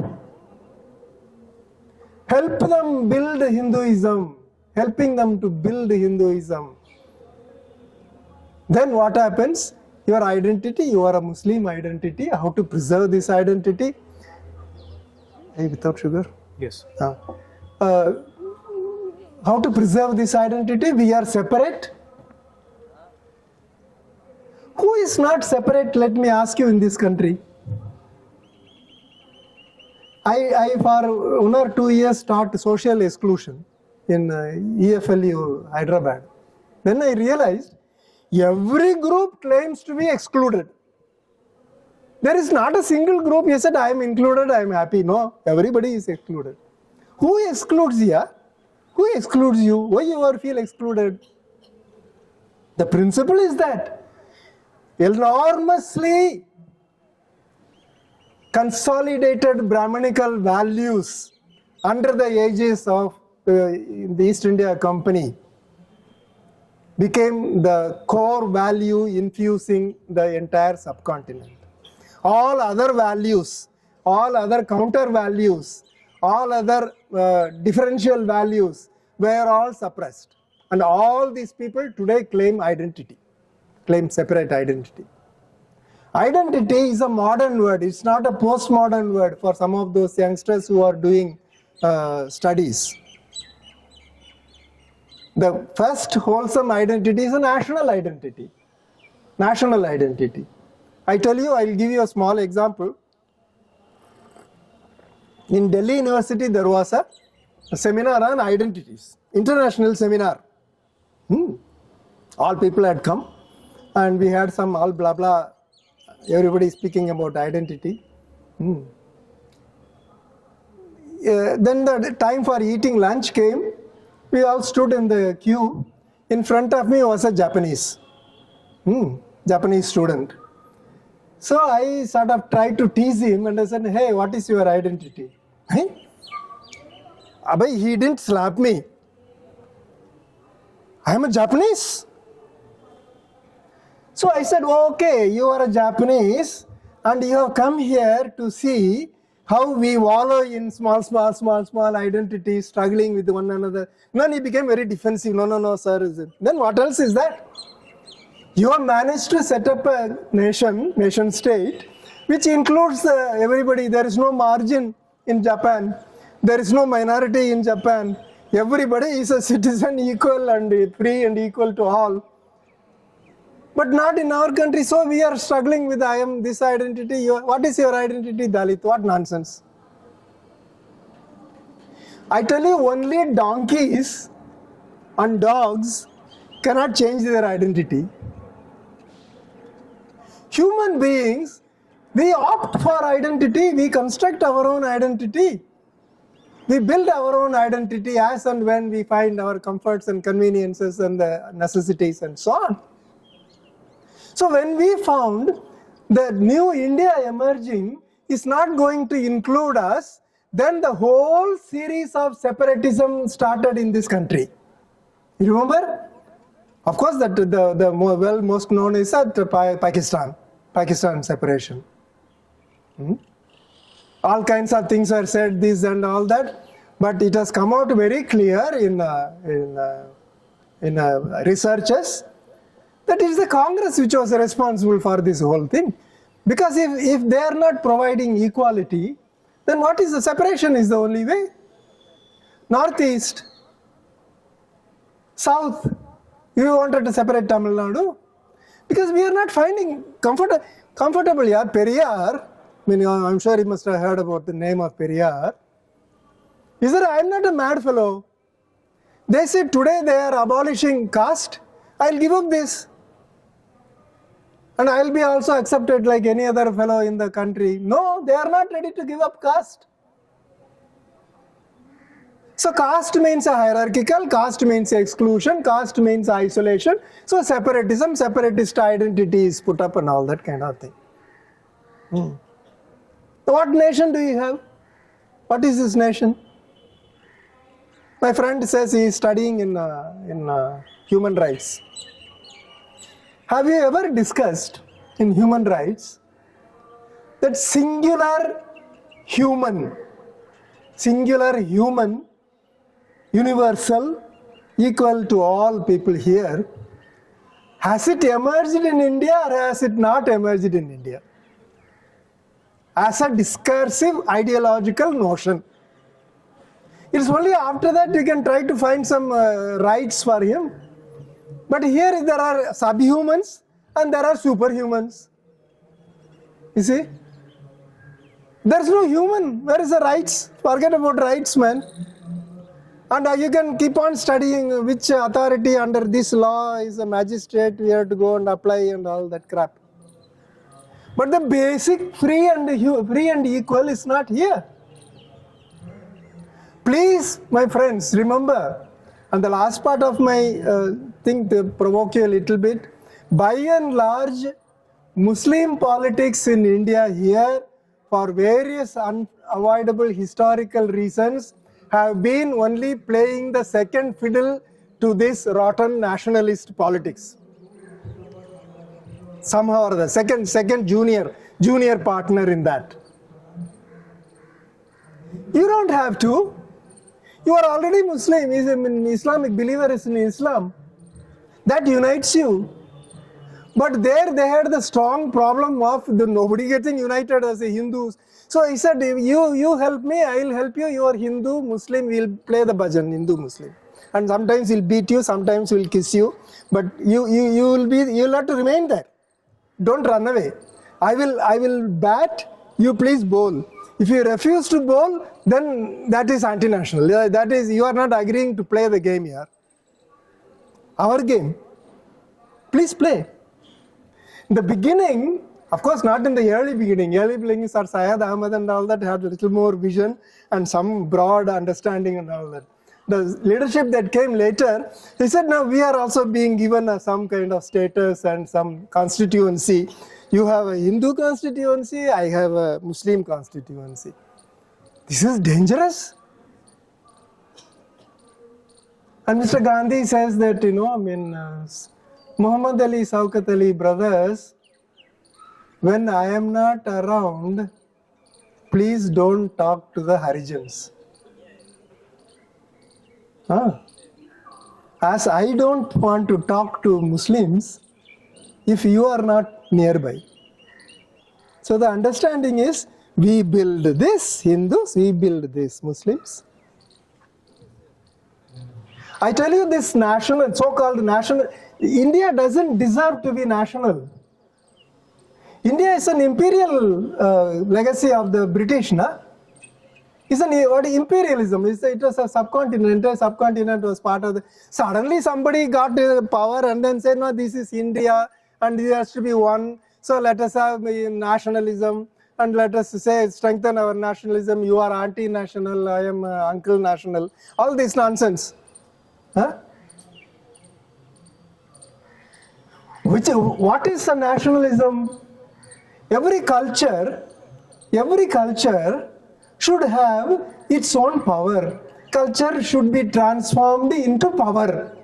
help them build Hinduism, helping them to build Hinduism, then what happens? Your identity, you are a Muslim identity. How to preserve this identity? Hey, without sugar? Yes. How to preserve this identity? We are separate. Who is not separate, let me ask you, in this country? I for 1 or 2 years taught social exclusion in EFLU Hyderabad. Then I realized every group claims to be excluded. There is not a single group who said, I am included, I am happy. No, everybody is excluded. Who excludes you? Who excludes you? Why you are feel excluded? The principle is that enormously consolidated Brahmanical values under the aegis of the East India Company became the core value infusing the entire subcontinent. All other values, all other counter values, all other differential values were all suppressed. And all these people today claim identity, claim separate identity. Identity is a modern word, it's not a postmodern word for some of those youngsters who are doing studies. The first wholesome identity is a national identity. National identity. I tell you, I'll give you a small example. In Delhi University, there was a seminar on identities, international seminar. All people had come and we had some all blah blah, everybody speaking about identity. Then the time for eating lunch came. We all stood in the queue. In front of me was a Japanese student. So I sort of tried to tease him and I said, hey, what is your identity? He didn't slap me. I am a Japanese. So I said, okay, you are a Japanese and you have come here to see how we wallow in small identities, struggling with one another. Then he became very defensive. No, sir. Then what else is that? You have managed to set up a nation state, which includes everybody. There is no margin in Japan. There is no minority in Japan. Everybody is a citizen, equal and free and equal to all. But not in our country. So we are struggling with I am this identity. What is your identity, Dalit? What nonsense. I tell you, only donkeys and dogs cannot change their identity. Human beings, we opt for identity, we construct our own identity. We build our own identity as and when we find our comforts and conveniences and the necessities and so on. So when we found the new India emerging is not going to include us, then the whole series of separatism started in this country. You remember? Of course, that the most known is that Pakistan separation. All kinds of things are said, this and all that, but it has come out very clear in researches that it is the Congress which was responsible for this whole thing. Because if they are not providing equality, then what is the separation is the only way. Northeast, South, you wanted to separate Tamil Nadu? Because we are not finding comfortable. Yeah, Periyar, I'm sure you must have heard about the name of Periyar. He said, I am not a mad fellow. They said today they are abolishing caste. I'll give up this. And I'll be also accepted like any other fellow in the country. No, they are not ready to give up caste. So caste means a hierarchical, caste means exclusion, caste means isolation. So separatism, separatist identity is put up and all that kind of thing. So what nation do you have? What is this nation? My friend says he is studying in human rights. Have you ever discussed in human rights that singular human, universal, equal to all people here, has it emerged in India or has it not emerged in India? As a discursive ideological notion. It's only after that you can try to find some rights for him. But here there are subhumans and there are superhumans. You see? There's no human. Where is the rights? Forget about rights, man. And you can keep on studying which authority under this law is a magistrate, we have to go and apply and all that crap. But the basic free and equal is not here. Please, my friends, remember, and the last part of my thing to provoke you a little bit, by and large, Muslim politics in India here, for various unavoidable historical reasons, have been only playing the second fiddle to this rotten nationalist politics. Somehow or the second junior partner in that. You don't have to. You are already Muslim, is an Islamic believer is in Islam. That unites you. But there they had the strong problem of nobody getting united as a Hindus. So he said, you help me, I will help you, you are Hindu, Muslim, we will play the bhajan, Hindu, Muslim. And sometimes he'll beat you, sometimes he'll kiss you, but you'll have to remain there. Don't run away. I will bat, you please bowl. If you refuse to bowl, then that is anti-national. That is, you are not agreeing to play the game here. Our game. Please play. In the beginning, of course not in the early beginning. Early beginnings are Syed Ahmad and all that had a little more vision and some broad understanding and all that. The leadership that came later, he said, now we are also being given some kind of status and some constituency. You have a Hindu constituency, I have a Muslim constituency. This is dangerous. And Mr. Gandhi says that, Muhammad Ali, Shaukat Ali brothers, when I am not around, please don't talk to the Harijans. As I don't want to talk to Muslims if you are not nearby. So the understanding is, we build this, Hindus, we build this, Muslims. I tell you this national, so-called national, India doesn't deserve to be national. India is an imperial legacy of the British, na? It's an imperialism. It was a subcontinent. Entire subcontinent was part of the. Suddenly somebody got power and then said, no, this is India and it has to be one. So let us have nationalism and let us say strengthen our nationalism. You are anti-national, I am uncle national. All this nonsense. Huh? What is a nationalism? Every culture should have its own power. Culture should be transformed into power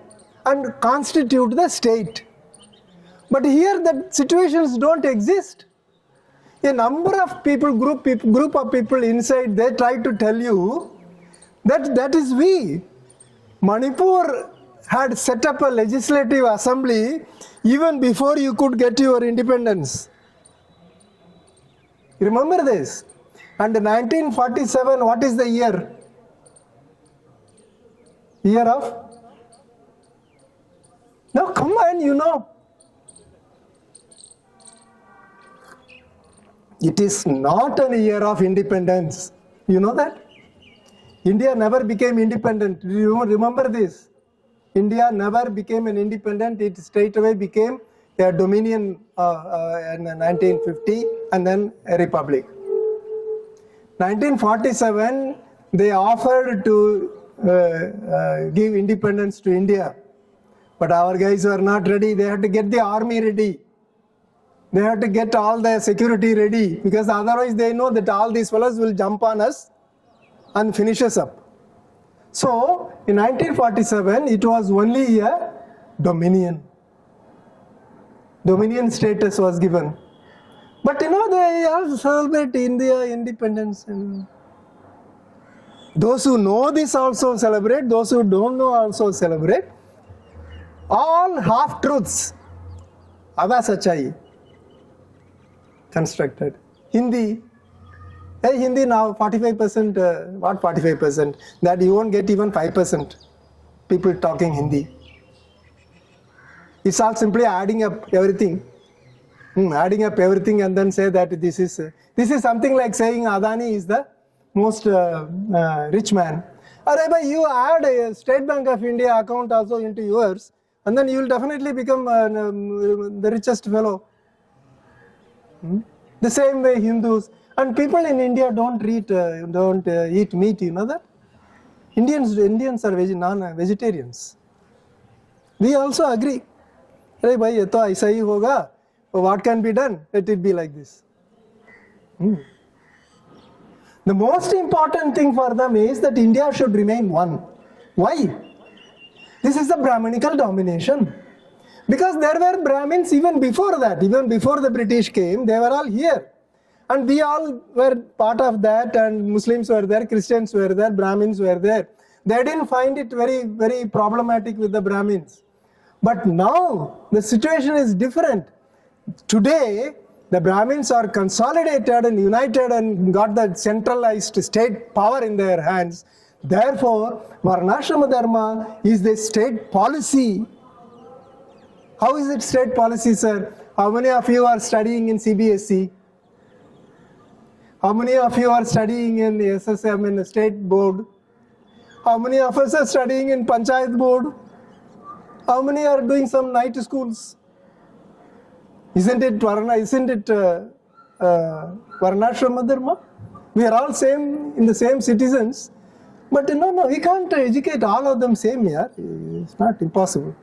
and constitute the state. But here the situations don't exist. A number of people, group of people inside, they try to tell you that is we. Manipur had set up a legislative assembly even before you could get your independence. Remember this. And 1947, what is the year? Year of? Now come on, you know. It is not a year of independence. You know that? India never became independent. Do you remember this? India never became an independent. It straight away became a dominion in 1950 and then a republic. 1947, they offered to give independence to India. But our guys were not ready. They had to get the army ready. They had to get all the security ready, because otherwise they know that all these fellows will jump on us and finish us up. So, in 1947, it was only a dominion. Dominion status was given. But they also celebrate India independence. Those who know this also celebrate, those who don't know also celebrate. All half-truths. Ada sachai. Constructed. Hindi. Hey, Hindi now 45%, what 45%? That you won't get even 5% people talking Hindi. It's all simply adding up everything. Adding up everything and then say that this is something like saying Adani is the most rich man. But you add a State Bank of India account also into yours, and then you will definitely become the richest fellow. The same way Hindus and people in India don't eat meat. You know that Indians are vegetarians. We also agree. Hey, bhai, ye to aisa hi hoga. What can be done? Let it be like this. The most important thing for them is that India should remain one. Why? This is the Brahminical domination. Because there were Brahmins even before that, even before the British came, they were all here. And we all were part of that, and Muslims were there, Christians were there, Brahmins were there. They didn't find it very, very problematic with the Brahmins. But now the situation is different. Today, the Brahmins are consolidated and united and got that centralized state power in their hands. Therefore, Varnashrama Dharma is the state policy. How is it state policy, sir? How many of you are studying in CBSE? How many of you are studying in the SSM, in the state board? How many of us are studying in Panchayat board? How many are doing some night schools? Isn't it Varnashrama Dharma? We are all in the same citizens. But no, we can't educate all of them same here. It's not impossible.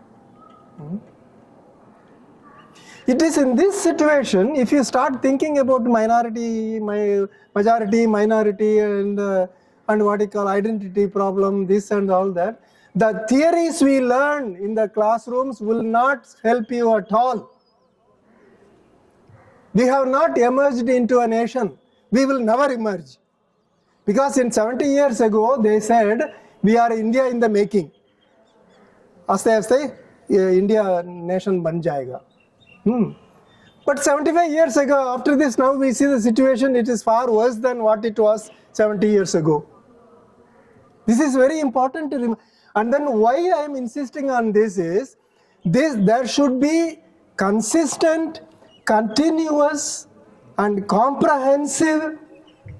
It is in this situation, if you start thinking about majority, minority, and what you call identity problem, this and all that, the theories we learn in the classrooms will not help you at all. We have not emerged into a nation. We will never emerge. Because in 70 years ago, they said, we are India in the making. Aste aste, India nation ban jayega. But 75 years ago, after this, now we see the situation, it is far worse than what it was 70 years ago. This is very important to remember. And then why I am insisting on this is, there should be consistent, continuous and comprehensive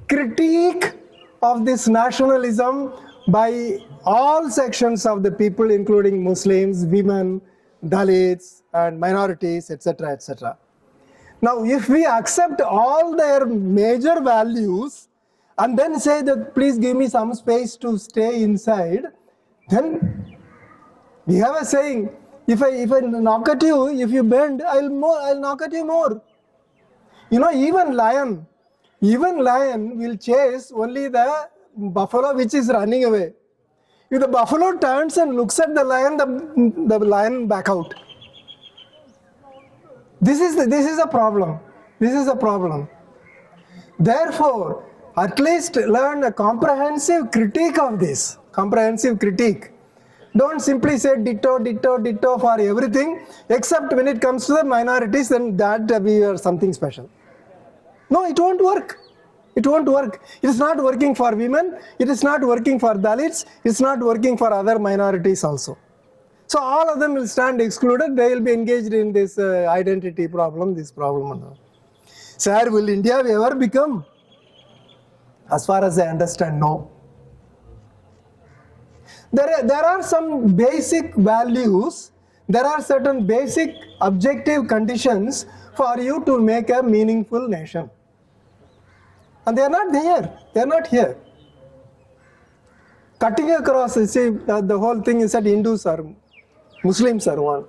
critique of this nationalism by all sections of the people, including Muslims, women, Dalits and minorities, etc., etc. Now, if we accept all their major values and then say that please give me some space to stay inside, then we have a saying, if I knock at you, if you bend, I'll knock at you more. You know, even lion will chase only the buffalo which is running away. If the buffalo turns and looks at the lion lion back out. This is a problem. This is a problem. Therefore, at least learn a comprehensive critique of this. Comprehensive critique. Don't simply say ditto, ditto, ditto for everything, except when it comes to the minorities, then that we are something special. No, it won't work. It won't work. It is not working for women. It is not working for Dalits. It's not working for other minorities also. So all of them will stand excluded. They will be engaged in this identity problem, this problem. Sir, will India ever become? As far as I understand, no. There are some basic values. There are certain basic objective conditions for you to make a meaningful nation. And they are not there. They are not here. Cutting across, you see, the whole thing is that Hindus are, Muslims are one.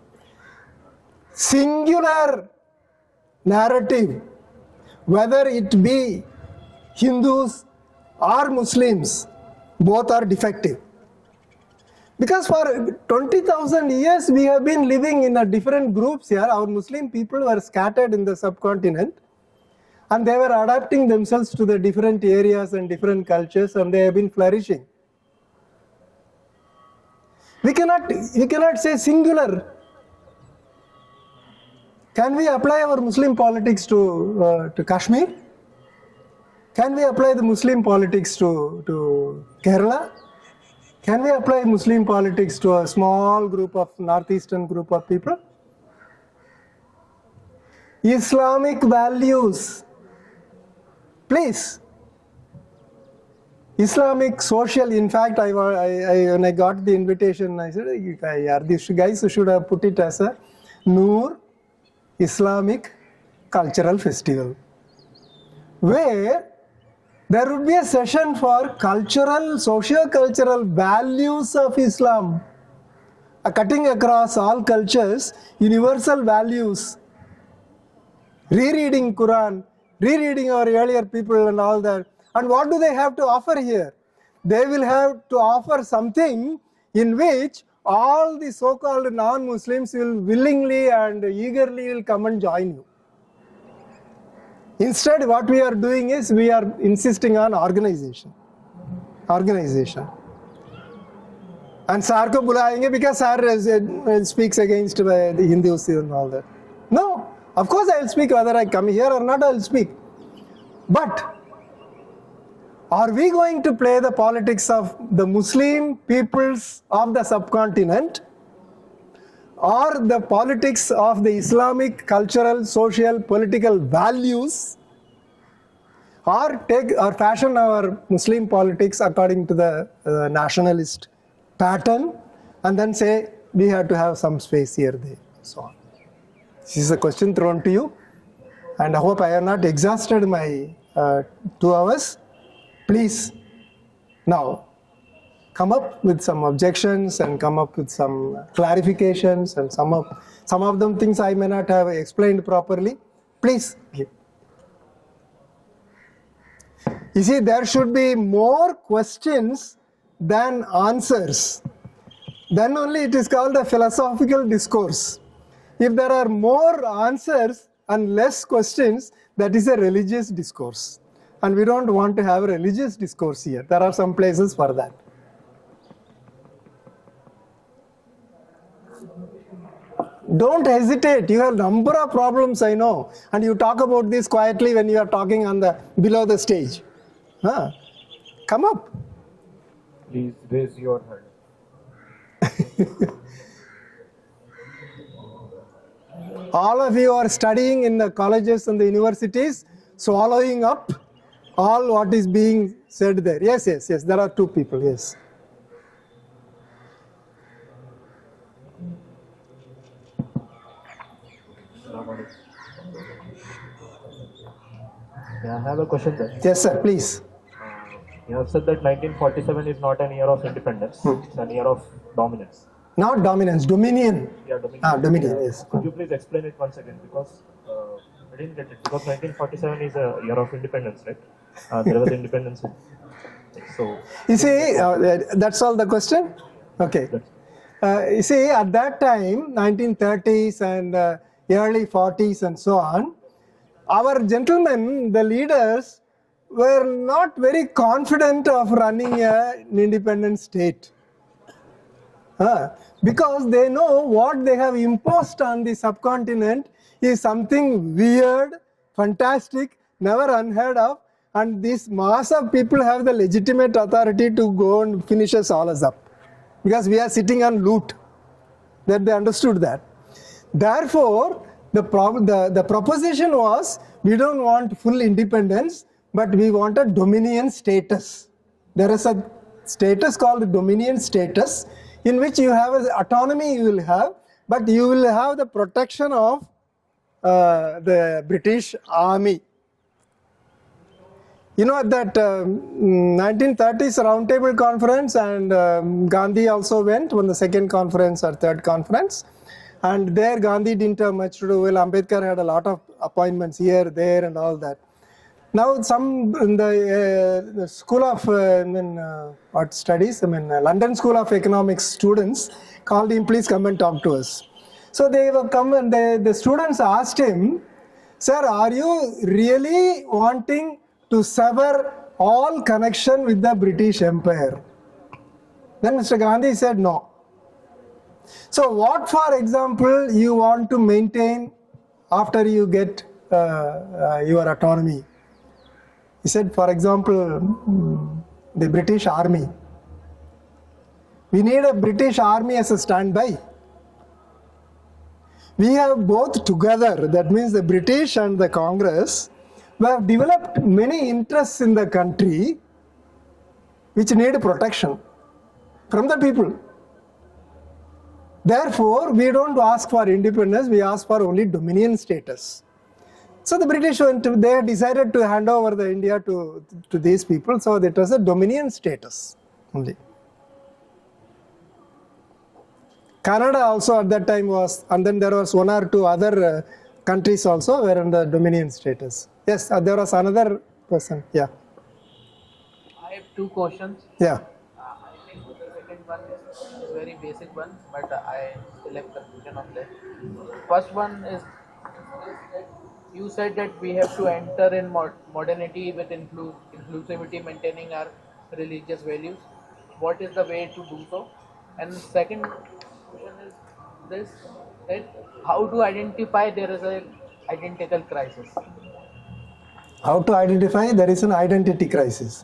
Singular narrative, whether it be Hindus or Muslims, both are defective. Because for 20,000 years we have been living in a different groups here. Our Muslim people were scattered in the subcontinent and they were adapting themselves to the different areas and different cultures, and they have been flourishing. We cannot say singular. Can we apply our Muslim politics to Kashmir? Can we apply the Muslim politics to Kerala? Can we apply Muslim politics to a small group of northeastern group of people? Islamic values. Please. Islamic social, in fact, when I got the invitation, I said, these guys should have put it as a Noor Islamic Cultural Festival, where there would be a session for cultural, socio-cultural values of Islam, cutting across all cultures, universal values, rereading Quran, rereading our earlier people and all that. And what do they have to offer here? They will have to offer something in which all the so-called non-Muslims will willingly and eagerly will come and join you. Instead, what we are doing is we are insisting on organization. And Sir ko bulayenge because Sir speaks against the Hindus and all that. No, of course I will speak, whether I come here or not, I will speak. But are we going to play the politics of the Muslim peoples of the subcontinent, or the politics of the Islamic cultural, social, political values, or fashion our Muslim politics according to the nationalist pattern, and then say we have to have some space here, there, so on? This is a question thrown to you, and I hope I have not exhausted my 2 hours. Please, now, come up with some objections and come up with some clarifications, and some of them things I may not have explained properly. Please give. You see, there should be more questions than answers. Then only it is called a philosophical discourse. If there are more answers and less questions, that is a religious discourse. And we don't want to have a religious discourse here. There are some places for that. Don't hesitate. You have a number of problems, I know. And you talk about this quietly when you are talking on below the stage. Come up. Please raise your hand. All of you are studying in the colleges and the universities, swallowing up all what is being said there. Yes, there are 2 people, yes. Yeah, I have a question there. Yes, sir, please. You have said that 1947 is not an year of independence, it's an year of dominance. Not dominance, dominion. Yeah, dominion. Dominion, yes. Could you please explain it once again? Because I didn't get it. Because 1947 is a year of independence, right? There was independence. So you see, that's all the question? Okay. You see, at that time, 1930s and early 40s and so on, our gentlemen, the leaders, were not very confident of running an independent state. Because they know what they have imposed on the subcontinent is something weird, fantastic, never unheard of, and this mass of people have the legitimate authority to go and finish us all up, because we are sitting on loot. That they understood that. Therefore, the proposition was, we don't want full independence, but we want a dominion status. There is a status called dominion status, in which you have autonomy, you will have, but you will have the protection of the British Army. You know, at that 1930s Roundtable Conference, and Gandhi also went on the second conference or third conference, and there Gandhi didn't have much to do. Well, Ambedkar had a lot of appointments here, there, and all that. Now, some in the School of London School of Economics students called him, please come and talk to us. So they have come, and the students asked him, sir, are you really wanting to sever all connection with the British Empire? Then Mr. Gandhi said no. So what, for example, you want to maintain after you get your autonomy? He said, for example, the British Army. We need a British Army as a standby. We have both together, that means the British and the Congress, we have developed many interests in the country which need protection from the people. Therefore, we don't ask for independence, we ask for only dominion status. So the British they decided to hand over the India to these people, so it was a dominion status only. Canada also at that time was, and then there was one or two other countries also were in the dominion status. Yes, there was another person. Yeah. I have two questions. Yeah. I think the second one is very basic one, but I still have confusion on that. First one is that you said that we have to enter in modernity with inclusivity, maintaining our religious values. What is the way to do so? And second question is this: that how to identify there is a identical crisis? How to identify there is an identity crisis?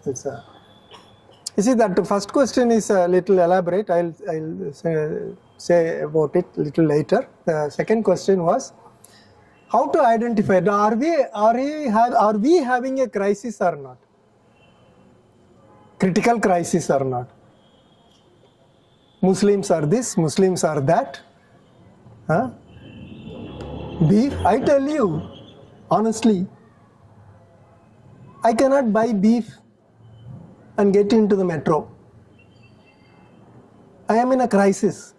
It's a. You see that the first question is a little elaborate. I'll say about it a little later. The second question was how to identify. Are we having a crisis or not? Critical crisis or not? Muslims are this, Muslims are that. Beef, I tell you, honestly, I cannot buy beef and get into the metro. I am in a crisis.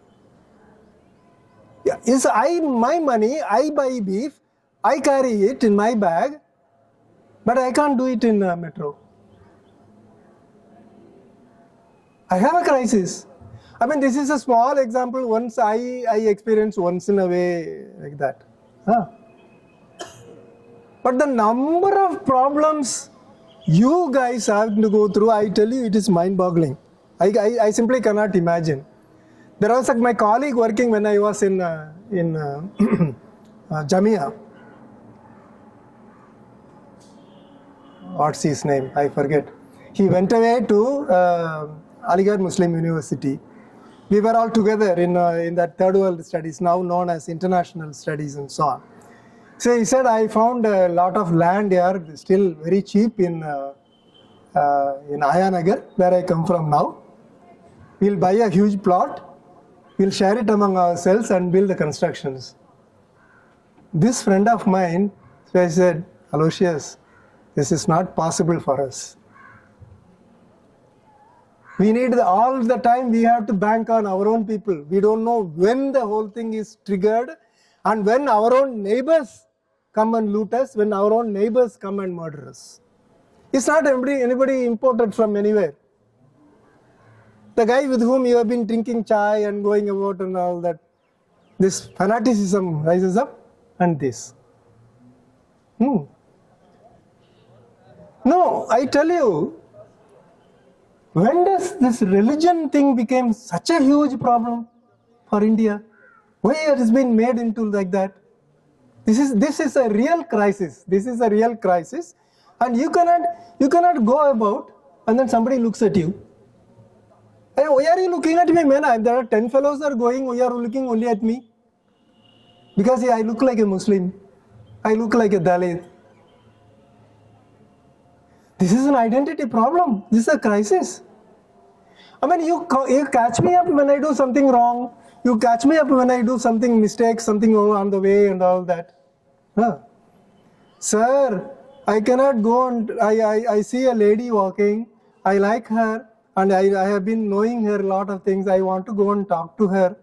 Yeah, my money, I buy beef, I carry it in my bag, but I can't do it in a metro. I have a crisis. I mean, this is a small example. Once I experienced once in a way like that. But the number of problems you guys have to go through, I tell you, it is mind-boggling. I simply cannot imagine. There was my colleague working when I was in Jamia. What's his name? I forget. He went away to Aligarh Muslim University. We were all together in that third world studies, now known as international studies and so on. So he said, I found a lot of land here, still very cheap in Ayanagar, where I come from now. We'll buy a huge plot, we'll share it among ourselves and build the constructions. This friend of mine, so I said, Aloysius, this is not possible for us. We need all the time, we have to bank on our own people. We don't know when the whole thing is triggered and when our own neighbors come and loot us, when our own neighbors come and murder us. It's not anybody imported from anywhere. The guy with whom you have been drinking chai and going about and all that, this fanaticism rises up and this. No, I tell you, when does this religion thing became such a huge problem for India? Why it has been made into like that? This is a real crisis. This is a real crisis, and you cannot go about and then somebody looks at you. Hey, why are you looking at me, man? There are 10 fellows are going. Why are you looking only at me? Because I look like a Muslim. I look like a Dalit. This is an identity problem. This is a crisis. I mean, you catch me up when I do something wrong. You catch me up when I do something mistake, something on the way and all that. Sir, I cannot go and I see a lady walking. I like her and I have been knowing her a lot of things. I want to go and talk to her.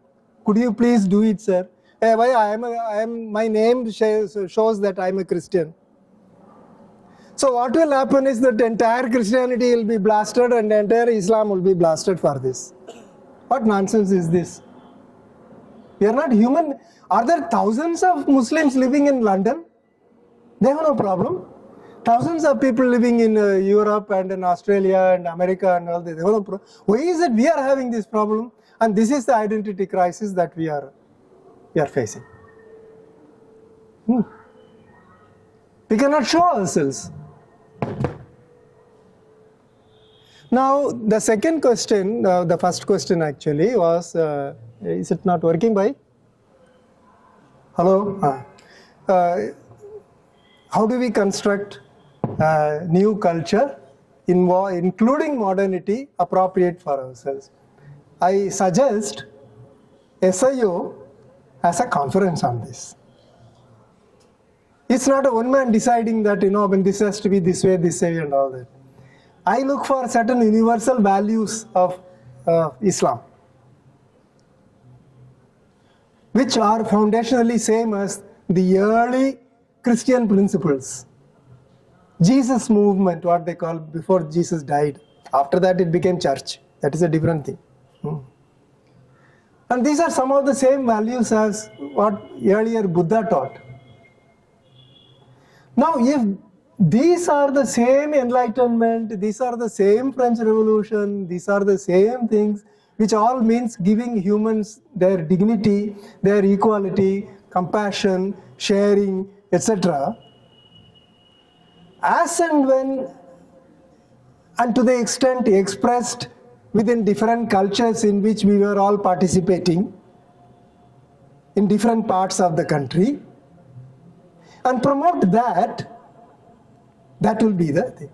Could you please do it, sir? Hey, my name shows that I am a Christian. So what will happen is that entire Christianity will be blasted and entire Islam will be blasted for this. What nonsense is this? We are not human. Are there thousands of Muslims living in London? They have no problem. Thousands of people living in Europe and in Australia and America and all this. They have no problem. Why is it we are having this problem? And this is the identity crisis that we are facing. We cannot show ourselves. Now, the second question, the first question actually was, is it not working by? Hello. How do we construct new culture, including modernity, appropriate for ourselves? I suggest SIO has a conference on this. It's not a one man deciding that, when this has to be this way and all that. I look for certain universal values of Islam, which are foundationally same as the early Christian principles. Jesus movement, what they call before Jesus died. After that it became church. That is a different thing. And these are some of the same values as what earlier Buddha taught. Now, if these are the same enlightenment, these are the same French Revolution, these are the same things, which all means giving humans their dignity, their equality, compassion, sharing, etc. As and when, and to the extent expressed within different cultures in which we were all participating, in different parts of the country, and promote that will be the thing.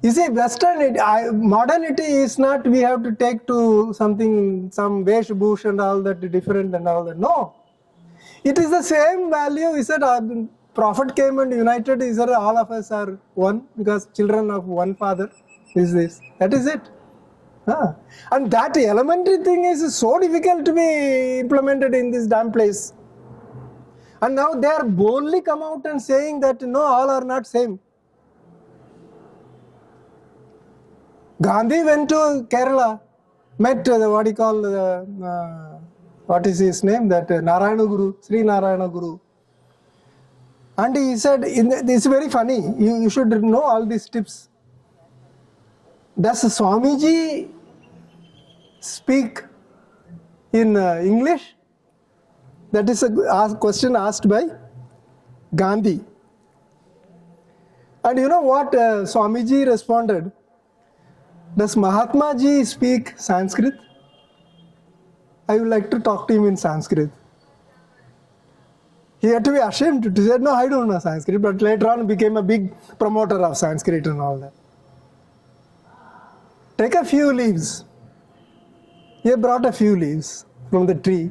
You see, modernity is not we have to take to something, some Vesh-bhush and all that different and all that. No. It is the same value. He said, Prophet came and united. He said, all of us are one because children of one father is this. That is it. And that elementary thing is so difficult to be implemented in this damn place. And now they are boldly come out and saying that no, all are not same. Gandhi went to Kerala, met what is his name, that Narayana Guru, Sri Narayana Guru. And he said, it's very funny, you should know all these tips. Does Swamiji speak in English? That is a question asked by Gandhi. And you know what Swamiji responded? Does Mahatma Ji speak Sanskrit? I would like to talk to him in Sanskrit. He had to be ashamed to say, no, I don't know Sanskrit, but later on became a big promoter of Sanskrit and all that. Take a few leaves. He brought a few leaves from the tree.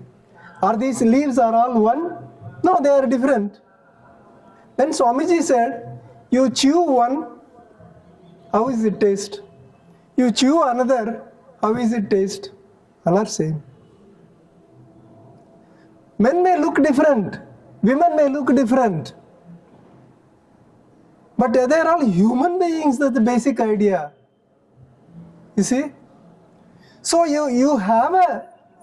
Are these leaves are all one? No, they are different. Then Swamiji said, you chew one, how is it taste? You chew another, how is it taste? All are same. Men may look different, women may look different, but they are all human beings. That's the basic idea. You see? So you have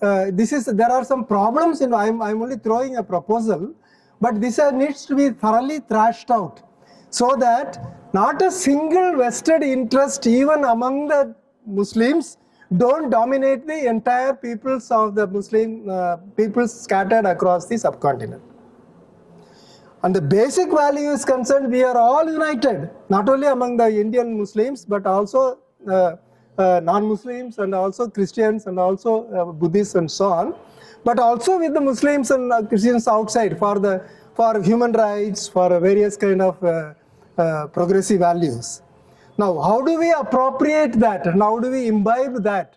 there are some problems in, I'm only throwing a proposal, but this needs to be thoroughly thrashed out so that not a single vested interest even among the Muslims don't dominate the entire peoples of the Muslim peoples scattered across the subcontinent. And the basic value is concerned, we are all united, not only among the Indian Muslims, but also non-Muslims and also Christians and also Buddhists and so on, but also with the Muslims and Christians outside for human rights, for various kind of progressive values. Now, how do we appropriate that and how do we imbibe that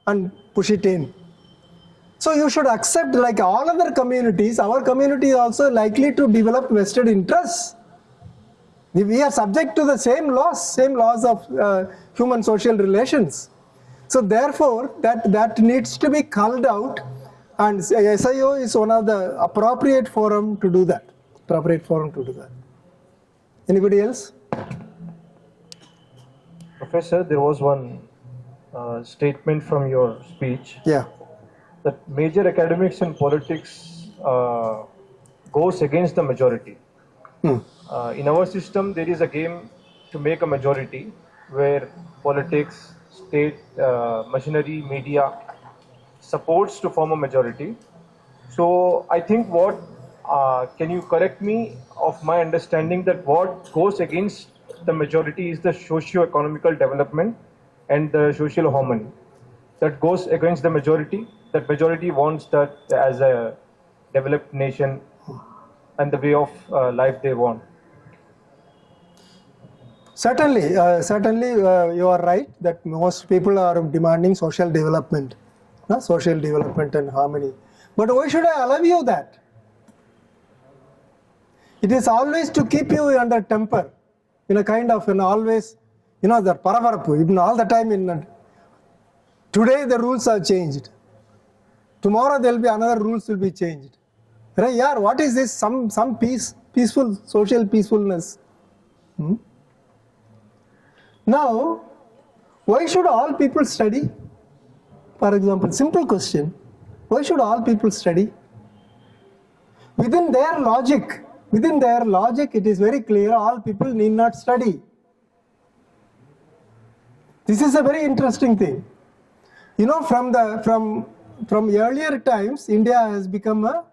and push it in? So you should accept, like all other communities, our community is also likely to develop vested interests. We are subject to the same laws of human social relations. So therefore, that needs to be culled out, and SIO is one of the appropriate forum to do that. Anybody else? Professor, there was one statement from your speech. Yeah. That major academics in politics goes against the majority. In our system, there is a game to make a majority where politics, state, machinery, media supports to form a majority. So I think can you correct me of my understanding that what goes against the majority is the socio-economical development and the social harmony. That goes against the majority. That majority wants that as a developed nation and the way of life they want. Certainly, you are right that most people are demanding social development, social development and harmony. But why should I allow you that? It is always to keep you under temper, in a kind of always, the paravarapu, even all the time. Today the rules are changed. Tomorrow there will be another rules will be changed. Right? Yeah, what is this? Some peaceful, social peacefulness. Now, why should all people study? For example, simple question. Why should all people study? Within their logic, it is very clear all people need not study. This is a very interesting thing. From earlier times, India has become a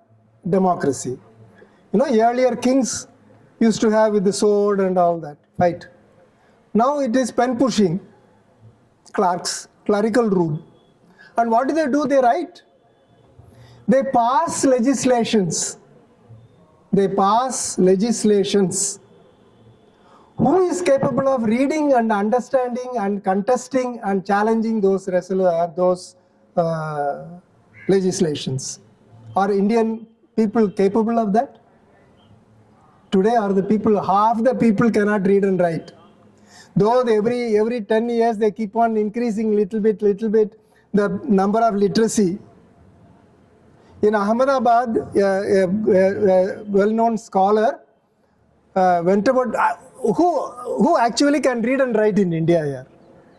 democracy. Earlier kings used to have with the sword and all that, fight. Now it is pen pushing, clerical rule. And what do? They write. They pass legislations. Who is capable of reading and understanding and contesting and challenging those legislations? Are Indian people capable of that? Today are the people, half the people cannot read and write. Though every 10 years they keep on increasing little bit the number of literacy. In Ahmedabad, a well-known scholar went about who actually can read and write in India here.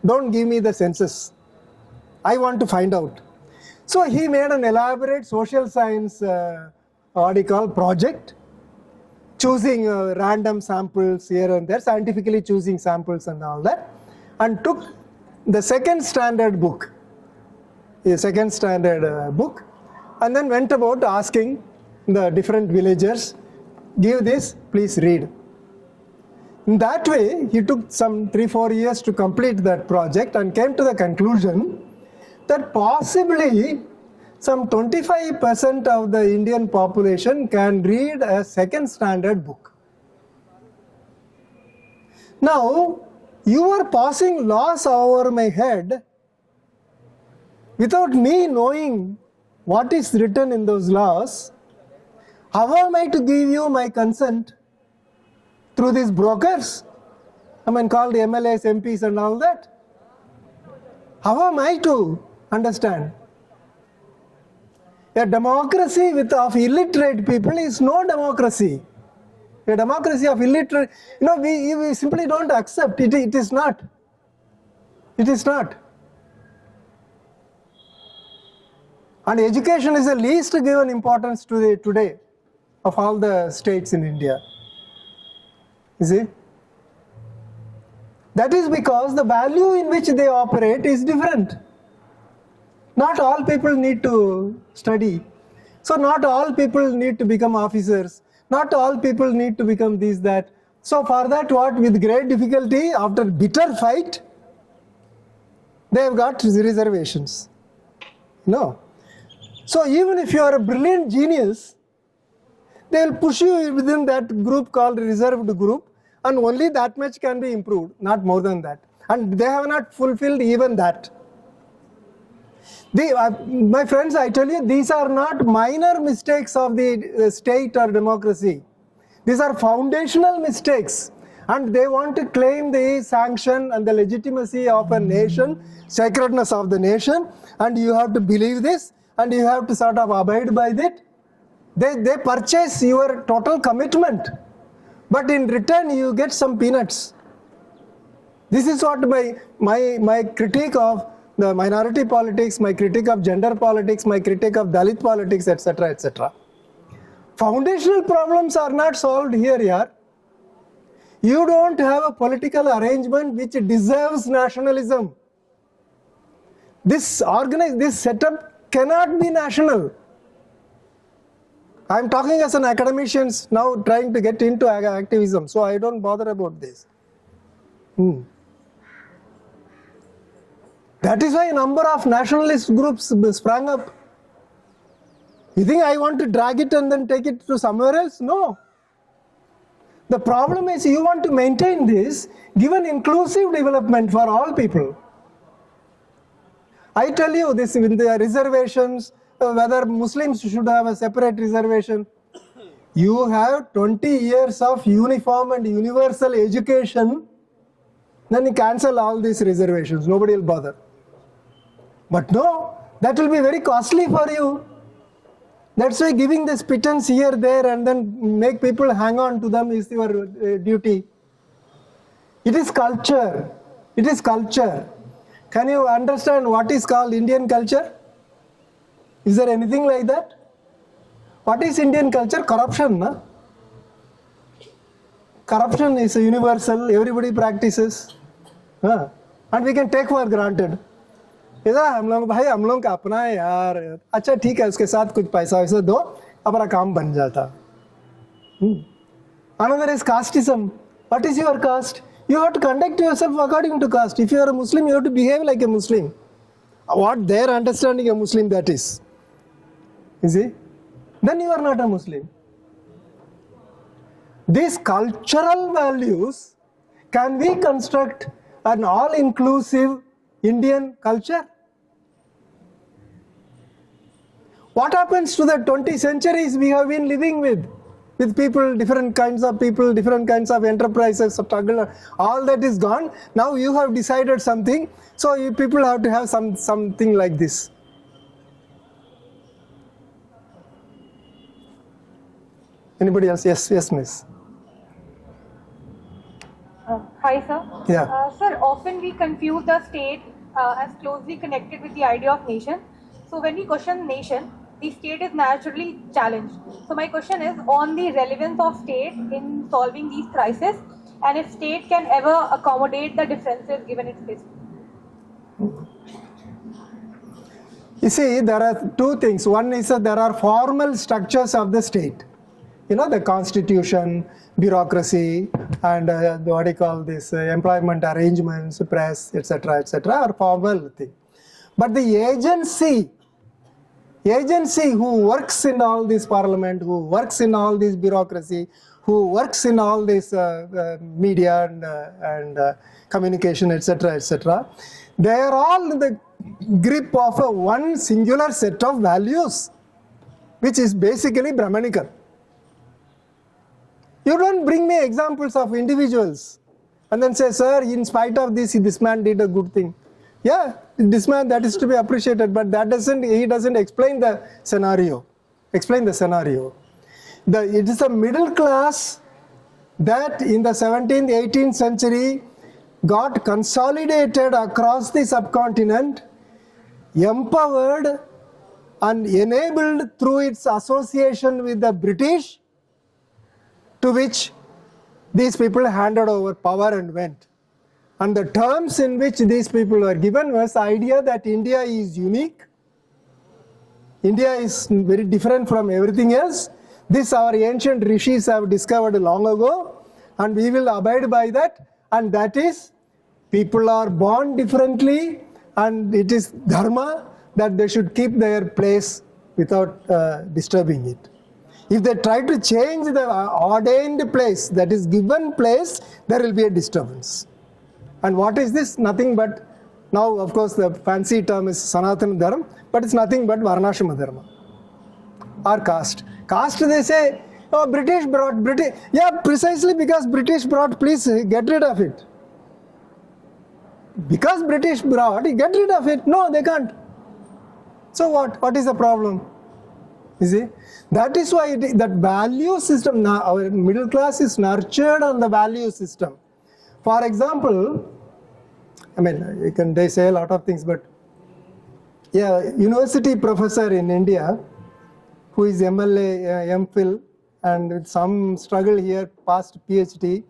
Don't give me the census. I want to find out. So he made an elaborate social science project, choosing random samples here and there, scientifically choosing samples and all that, and took the second standard book, and then went about asking the different villagers, give this, please read. In that way, he took some 3-4 years to complete that project and came to the conclusion that possibly some 25% of the Indian population can read a second standard book. Now, you are passing laws over my head without me knowing what is written in those laws. How am I to give you my consent? Through these brokers? Called MLAs, MPs and all that? How am I to understand? A democracy of illiterate people is no democracy. A democracy of illiterate, we simply don't accept. It is not. It is not. And education is the least given importance today of all the states in India. You see? That is because the value in which they operate is different. Not all people need to study. So not all people need to become officers. Not all people need to become this, that. So for that, with great difficulty, after bitter fight, they have got reservations. No. So even if you are a brilliant genius, they will push you within that group called reserved group, and only that much can be improved, not more than that. And they have not fulfilled even that. My friends, I tell you, these are not minor mistakes of the state or democracy. These are foundational mistakes. And they want to claim the sanction and the legitimacy of a nation, sacredness of the nation, and you have to believe this, and you have to sort of abide by it. They purchase your total commitment, but in return you get some peanuts. This is what my critique of the minority politics, my critique of gender politics, my critique of Dalit politics, etc., etc. Foundational problems are not solved here, yaar. You don't have a political arrangement which deserves nationalism. This setup cannot be national. I am talking as an academician now, trying to get into activism, so I don't bother about this. That is why a number of nationalist groups sprang up. You think I want to drag it and then take it to somewhere else? No. The problem is you want to maintain this, give an inclusive development for all people. I tell you this with the reservations, whether Muslims should have a separate reservation. You have 20 years of uniform and universal education, then you cancel all these reservations, nobody will bother. But no, that will be very costly for you. That's why giving this pittance here, there, and then make people hang on to them is your duty. It is culture. It is culture. Can you understand what is called Indian culture? Is there anything like that? What is Indian culture? Corruption, no? Corruption is universal, everybody practices. And we can take for granted. हम लोग भाई हम लोग का अपना है यार, अच्छा ठीक है उसके साथ कुछ पैसा वैसा दो, अपना काम बन जाता. Another is casteism. What is your caste? You have to conduct yourself according to caste. If you are a Muslim, you have to behave like a Muslim. What their understanding of Muslim that is. You see? Then you are not a Muslim. These cultural values, can we construct an all-inclusive Indian culture? What happens to the 20 centuries we have been living with people, different kinds of people, different kinds of enterprises, struggle, all that is gone. Now you have decided something, so you people have to have something like this. Anybody else? Yes, miss. Hi, sir. Yeah. Sir, often we confuse the state as closely connected with the idea of nation. So when we question nation, the state is naturally challenged. So my question is on the relevance of state in solving these crises, and if state can ever accommodate the differences given its history. You see, there are two things. One is that there are formal structures of the state. You know, the constitution, bureaucracy, and what do you call this, employment arrangements, press, etc., are formal thing. But the agency who works in all this parliament, who works in all this bureaucracy, who works in all this media and communication, etc., they are all in the grip of one singular set of values, which is basically Brahmanical. You don't bring me examples of individuals and then say, sir, in spite of this man did a good thing. Yeah, this man, that is to be appreciated, but he doesn't explain the scenario. It is a middle class that in the 17th, 18th century got consolidated across the subcontinent, empowered and enabled through its association with the British, to which these people handed over power and went. And the terms in which these people were given was the idea that India is unique. India is very different from everything else. This our ancient rishis have discovered long ago, and we will abide by that. And that is, people are born differently, and it is dharma that they should keep their place without disturbing it. If they try to change the ordained place, that is given place, there will be a disturbance. And what is this? Nothing but, now of course the fancy term is Sanatana Dharma, but it's nothing but Varnashama Dharma or caste. Caste, they say, oh, British brought. Yeah, precisely because British brought, please get rid of it. Because British brought, get rid of it. No, they can't. So what? What is the problem? You see, that is why that value system, now our middle class is nurtured on the value system. For example, I mean, they say a lot of things, but yeah, university professor in India, who is MLA, MPhil, and with some struggle here, passed PhD,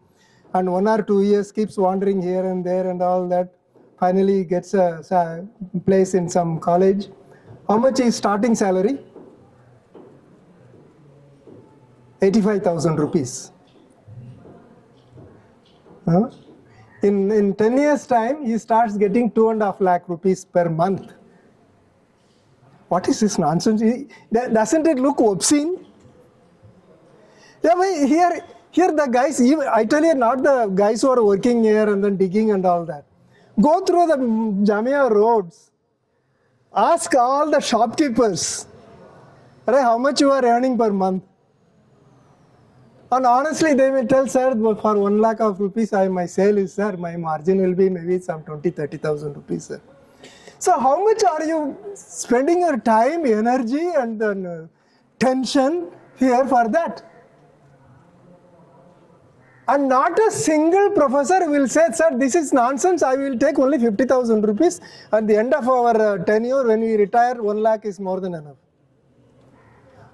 and 1 or 2 years keeps wandering here and there and all that, finally gets a place in some college. How much is starting salary? 85,000 rupees. In 10 years time, he starts getting 2.5 lakh rupees per month. What is this nonsense? Doesn't it look obscene? Yeah, but here the guys, I tell you, not the guys who are working here and then digging and all that. Go through the Jamia roads. Ask all the shopkeepers, right, how much you are earning per month. And honestly, they will tell, sir, for 1 lakh of rupees, my sale is, sir, my margin will be maybe some 20,000-30,000 rupees, sir. So how much are you spending your time, energy and then tension here for that? And not a single professor will say, sir, this is nonsense, I will take only 50,000 rupees. At the end of our tenure, when we retire, 1 lakh is more than enough.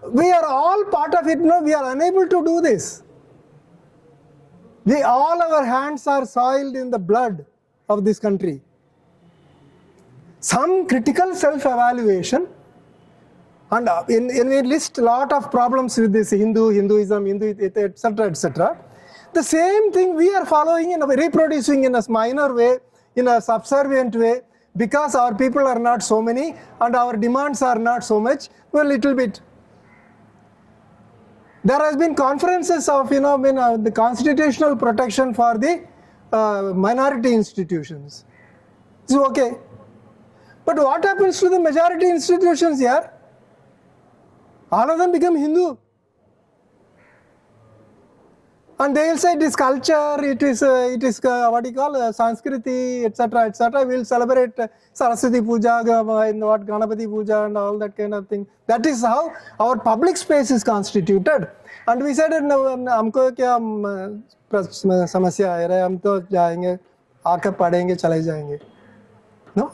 We are all part of it. No, we are unable to do this. All our hands are soiled in the blood of this country. Some critical self-evaluation, and we list a lot of problems with this Hinduism, etc., etc. The same thing we are following and reproducing in a minor way, in a subservient way, because our people are not so many and our demands are not so much, a little bit. There has been conferences of, the constitutional protection for the minority institutions. It's okay. But what happens to the majority institutions here? All of them become Hindu. And they will say it is culture, it is what you call Sanskriti, etc., etc. We will celebrate Saraswati Puja, Ganapati Puja and all that kind of thing. That is how our public space is constituted. And we said, हमको क्या समस्या है रे, हम तो जाएंगे, आके पढ़ेंगे, चले जाएंगे. No?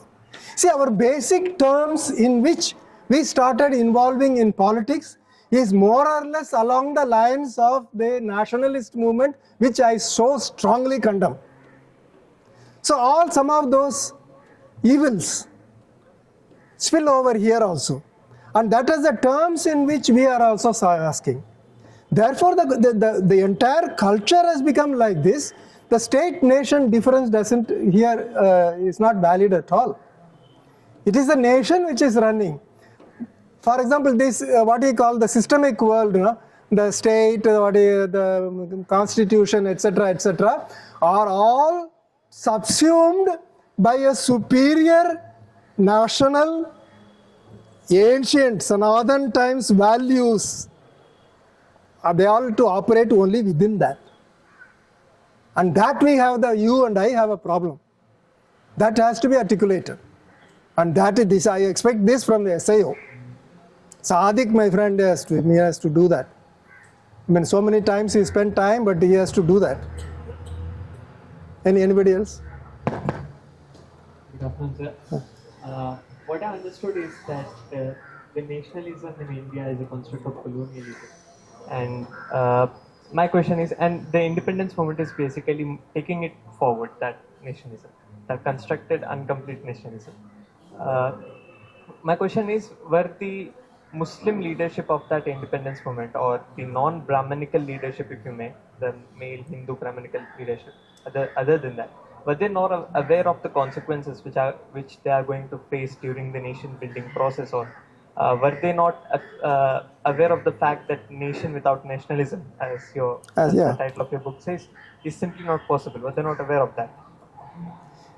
See, our basic terms in which we started involving in politics is more or less along the lines of the nationalist movement, which I so strongly condemn. So some of those evils spill over here also. And that is the terms in which we are also asking. Therefore, the entire culture has become like this. The state-nation difference is not valid at all. It is the nation which is running. For example, this what you call the systemic world, the state, the constitution, etc., etc., are all subsumed by a superior national, ancient, Sanatan times values. They all to operate only within that. And that you and I have a problem. That has to be articulated. And I expect this from the SIO. Sadiq, my friend, has to do that. I mean, so many times he spent time, but he has to do that. Anybody else? Good afternoon, sir. What I understood is that the nationalism in India is a construct of colonialism. And my question is, and the independence movement is basically taking it forward, that nationalism, that constructed, incomplete nationalism. My question is, were the Muslim leadership of that independence movement, or the non-Brahmanical leadership, if you may, the male Hindu Brahmanical leadership, other than that, were they not aware of the consequences which they are going to face during the nation building process, or were they not aware of the fact that nation without nationalism, as the title of your book says, is simply not possible? Were they not aware of that?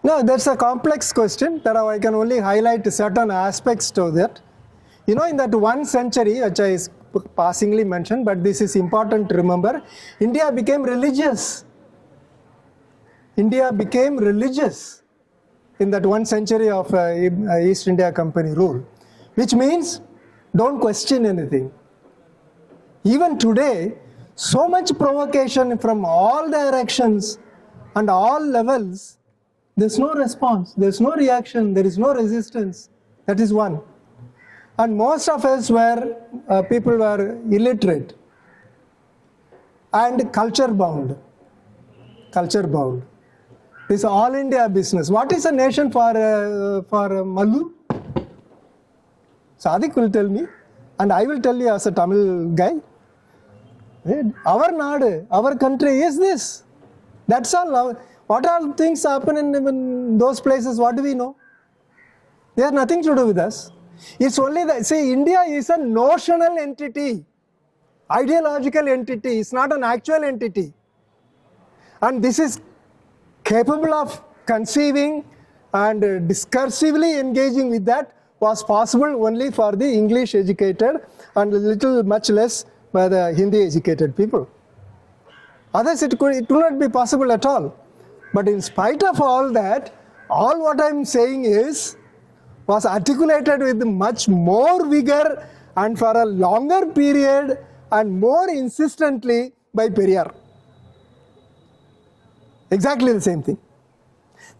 No, that's a complex question that I can only highlight certain aspects to that. In that 1 century, which I passingly mentioned, but this is important to remember, India became religious. India became religious in that 1 century of East India Company rule, which means don't question anything. Even today, so much provocation from all directions and all levels, there's no response, there's no reaction, there is no resistance. That is one. And most of us people were illiterate and culture bound. This all India business. What is a nation for Mallu? Sadiq will tell me, and I will tell you as a Tamil guy. Our Nadu, our country is this. That's all. What all things happen in those places, what do we know? They have nothing to do with us. It's only that, see, India is a notional entity, ideological entity, it's not an actual entity. And this is capable of conceiving and discursively engaging with that was possible only for the English educated and much less by the Hindi educated people. Others it could not be possible at all. But in spite of all that, all what I am saying was articulated with much more vigor and for a longer period and more insistently by Periyar. Exactly the same thing.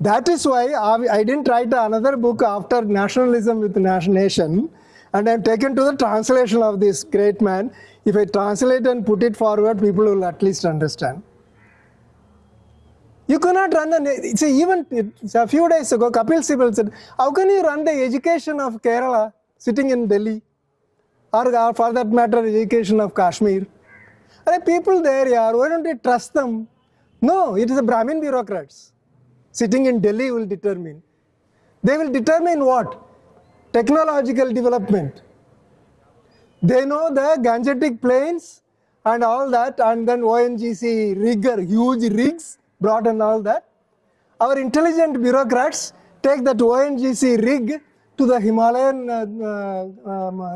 That is why I didn't write another book after Nationalism with Nation, and I am taken to the translation of this great man. If I translate and put it forward, people will at least understand. You cannot run the, see, even a few days ago, Kapil Sibal said, how can you run the education of Kerala sitting in Delhi? Or for that matter, education of Kashmir? Are people there, yaar, why don't you trust them? No, it is the Brahmin bureaucrats sitting in Delhi will determine. They will determine what? Technological development. They know the Gangetic plains and all that, and then ONGC rigger, huge rigs brought and all that. Our intelligent bureaucrats take that ONGC rig to the Himalayan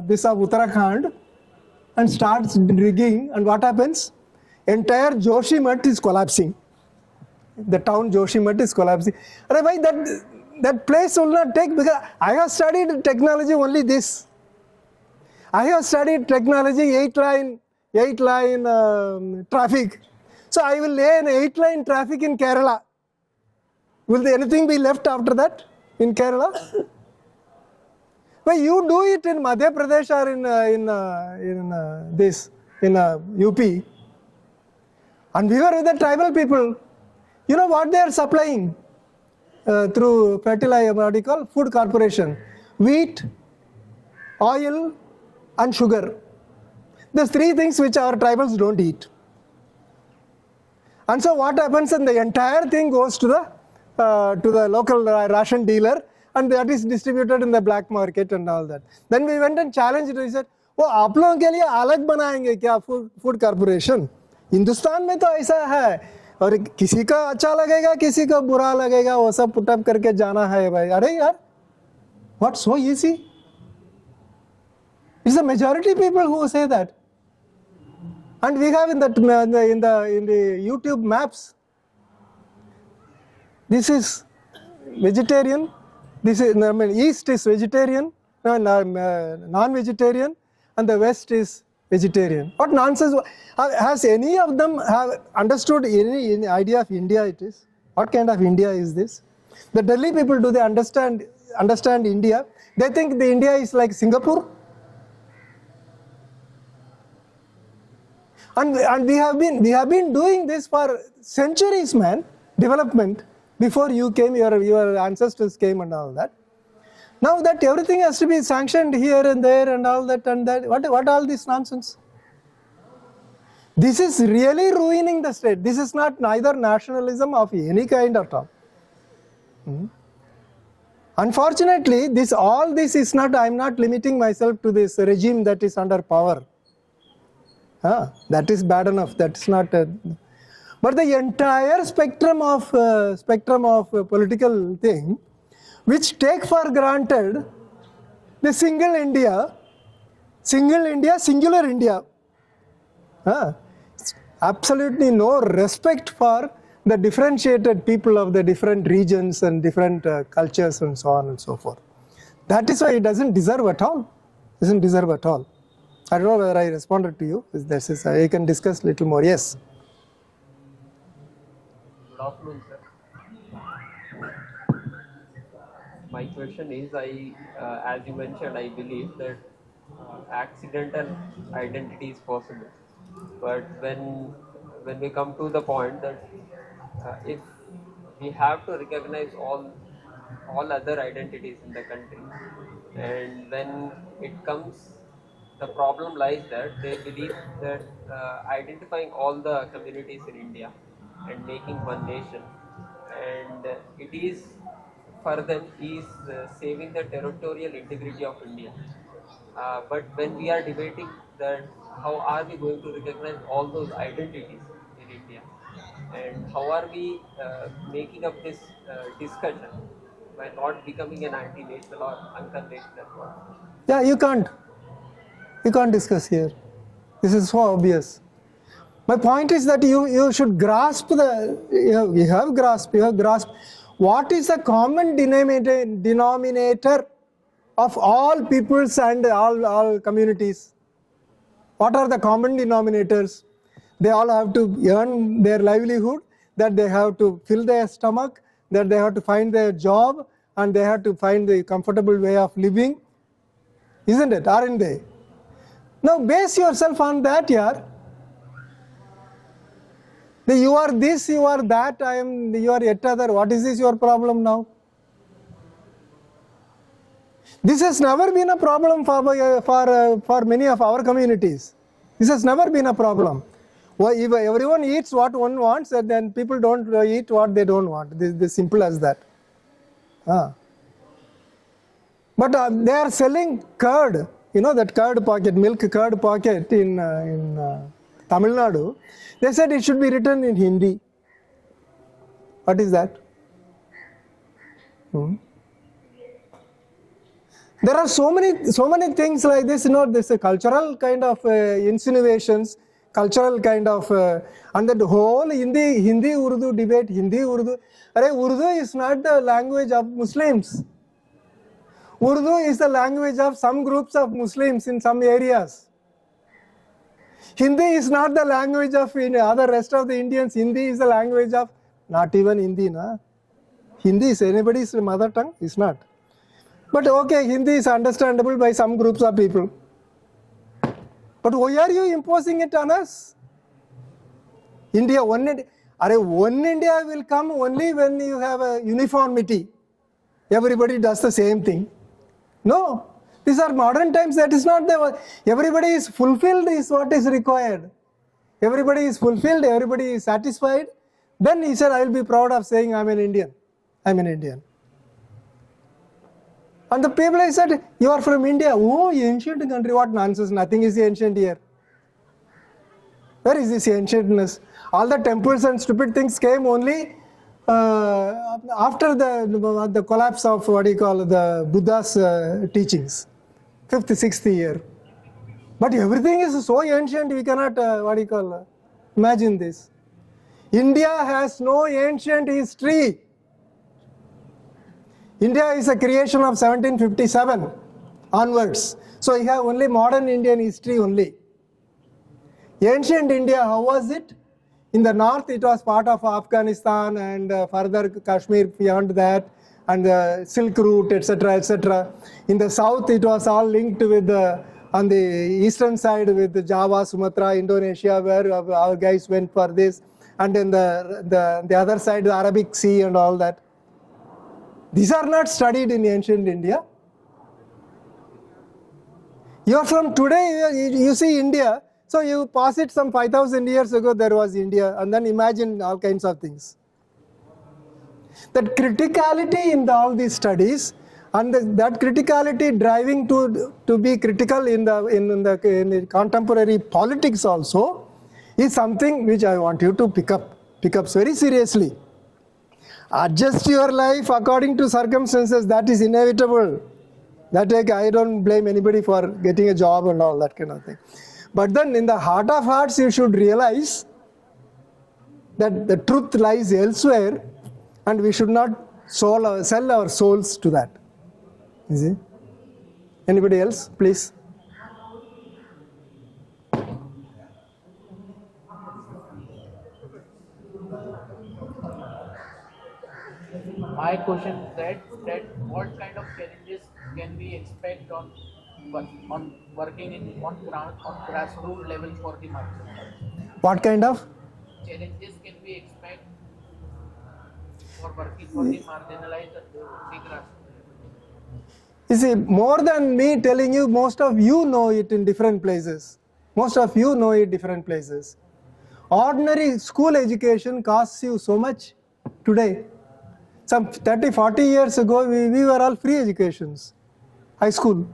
this of Uttarakhand and starts rigging, and what happens? Entire Joshimath is collapsing. The town Joshimath is collapsing. Why that place will not take, because I have studied technology only this. I have studied technology 8-line traffic. So I will lay an 8-line traffic in Kerala. Will anything be left after that in Kerala? Well, you do it in Madhya Pradesh or in UP. And we were with the tribal people. You know what they are supplying through fertilizer, what do you call? Food corporation. Wheat, oil and sugar. There's 3 things which our tribals don't eat. And so what happens, and the entire thing goes to the local ration dealer, and that is distributed in the black market and all that. Then we went and challenged it. We said, "Oh, आप लोगों के लिए अलग बनाएंगे क्या food corporation? Hindustan में तो ऐसा है, और किसी का अच्छा लगेगा, किसी का बुरा लगेगा, वो सब पुट अप करके जाना है भाई." अरे यार, what so easy? It's the majority people who say that. And we have in the YouTube maps, this is vegetarian, this is, I mean, east is vegetarian, non-vegetarian, and the west is vegetarian. What nonsense! Has any of them have understood any idea of India it is? What kind of India is this? The Delhi people, do they understand India? They think the India is like Singapore. And we have been doing this for centuries, man. Development before you came, your ancestors came and all that. Now that everything has to be sanctioned here and there and all that and that. What all this nonsense? This is really ruining the state. This is not neither nationalism of any kind at all. Unfortunately, all this is not. I am not limiting myself to this regime that is under power. That is bad enough. That is not. But the entire spectrum of political thing, which take for granted the singular India, singular India. Absolutely no respect for the differentiated people of the different regions and different cultures and so on and so forth. That is why it doesn't deserve at all. Doesn't deserve at all. I don't know whether I responded to you. This is, I can discuss a little more. Yes. Good afternoon, sir. My question is, as you mentioned, I believe that accidental identity is possible. But when we come to the point that if we have to recognize all other identities in the country, and when it comes, the problem lies that they believe that identifying all the communities in India and making one nation, and it is for them is saving the territorial integrity of India. But when we are debating that how are we going to recognize all those identities in India, and how are we making up this discussion by not becoming an anti-national or unconventional one? Yeah, you can't. You can't discuss here. This is so obvious. My point is that you should grasp you have grasped what is the common denominator of all peoples and all communities. What are the common denominators? They all have to earn their livelihood, that they have to fill their stomach, that they have to find their job, and they have to find the comfortable way of living. Isn't it? Aren't they? Now base yourself on that, yaar. You are this, you are that, you are yet other. What is this your problem now? This has never been a problem for many of our communities. This has never been a problem. Well, if everyone eats what one wants, then people don't eat what they don't want. This simple as that. But they are selling curd. You know that curd packet, milk curd packet in Tamil Nadu. They said it should be written in Hindi. What is that? There are so many things like this. You know, this cultural kind of insinuations, cultural kind of, and the whole Hindi-Urdu debate. Hindi-Urdu. Urdu is not the language of Muslims. Urdu is the language of some groups of Muslims in some areas. Hindi is not the language of other rest of the Indians. Hindi is the language of not even Hindi. Hindi is anybody's mother tongue? It's not. But okay, Hindi is understandable by some groups of people. But why are you imposing it on us? One India will come only when you have a uniformity. Everybody does the same thing. No, these are modern times. That is not the. Everybody is fulfilled is what is required. Everybody is fulfilled, everybody is satisfied. Then he said, I will be proud of saying I'm an Indian. I'm an Indian. And the people I said, you are from India. Oh, ancient country, what nonsense. Nothing is ancient here. Where is this ancientness? All the temples and stupid things came only after the collapse of the Buddha's teachings, 5th, 6th year. But everything is so ancient, we cannot imagine this. India has no ancient history. India is a creation of 1757 onwards. So you have only modern Indian history only. Ancient India, how was it? In the north, it was part of Afghanistan and further Kashmir beyond that, and the Silk Route, etc., etc. In the south, it was all linked with on the eastern side with Java, Sumatra, Indonesia, where our guys went for this, and then the other side, the Arabic Sea and all that. These are not studied in ancient India. You are from today, you see India. So you pass it some 5,000 years ago, there was India, and then imagine all kinds of things. That criticality in all these studies, and that criticality driving to be critical in the contemporary politics also, is something which I want you to pick up very seriously. Adjust your life according to circumstances, that is inevitable. That I don't blame anybody for getting a job and all that kind of thing. But then in the heart of hearts, you should realize that the truth lies elsewhere, and we should not sell our souls to that. You see? Anybody else, please? My question is that what kind of challenges can we expect on working on grassroots level for the marginalized? What kind of Challenges can we expect for working for the marginalized the grassroots? You see, more than me telling you, most of you know it in different places. Most of you know it different places. Ordinary school education costs you so much today. Some 30, 40 years ago, we were all free educations, high school.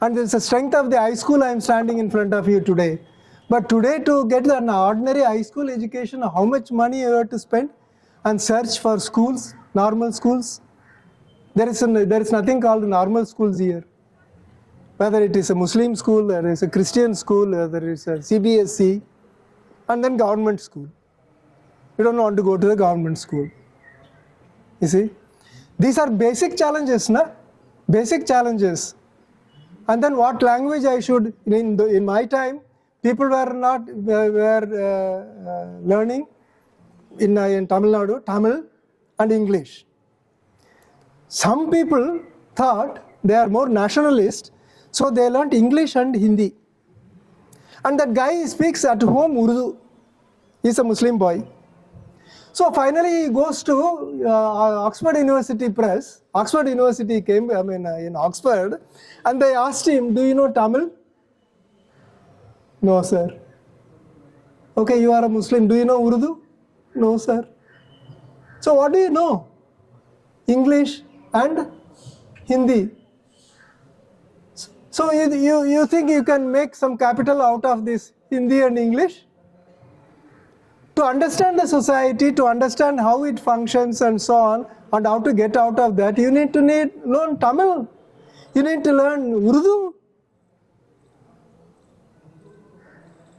And there's the strength of the high school I am standing in front of you today. But today, to get an ordinary high school education, how much money you have to spend and search for schools, normal schools? There is nothing called normal schools here. Whether it is a Muslim school, or it's a Christian school, whether it's a CBSE, and then government school. We don't want to go to the government school. You see, these are basic challenges, na? Basic challenges. And then what language I should, in my time, people were not learning in Tamil Nadu, Tamil and English. Some people thought they are more nationalist, so they learnt English and Hindi. And that guy speaks at home Urdu. He's a Muslim boy. So finally he goes to Oxford University Press. Oxford University came, in Oxford, and they asked him, do you know Tamil? No, sir. Okay, you are a Muslim. Do you know Urdu? No, sir. So what do you know? English and Hindi. So you think you can make some capital out of this Hindi and English? To understand the society, to understand how it functions and so on, and how to get out of that, you need to learn Tamil. You need to learn Urdu.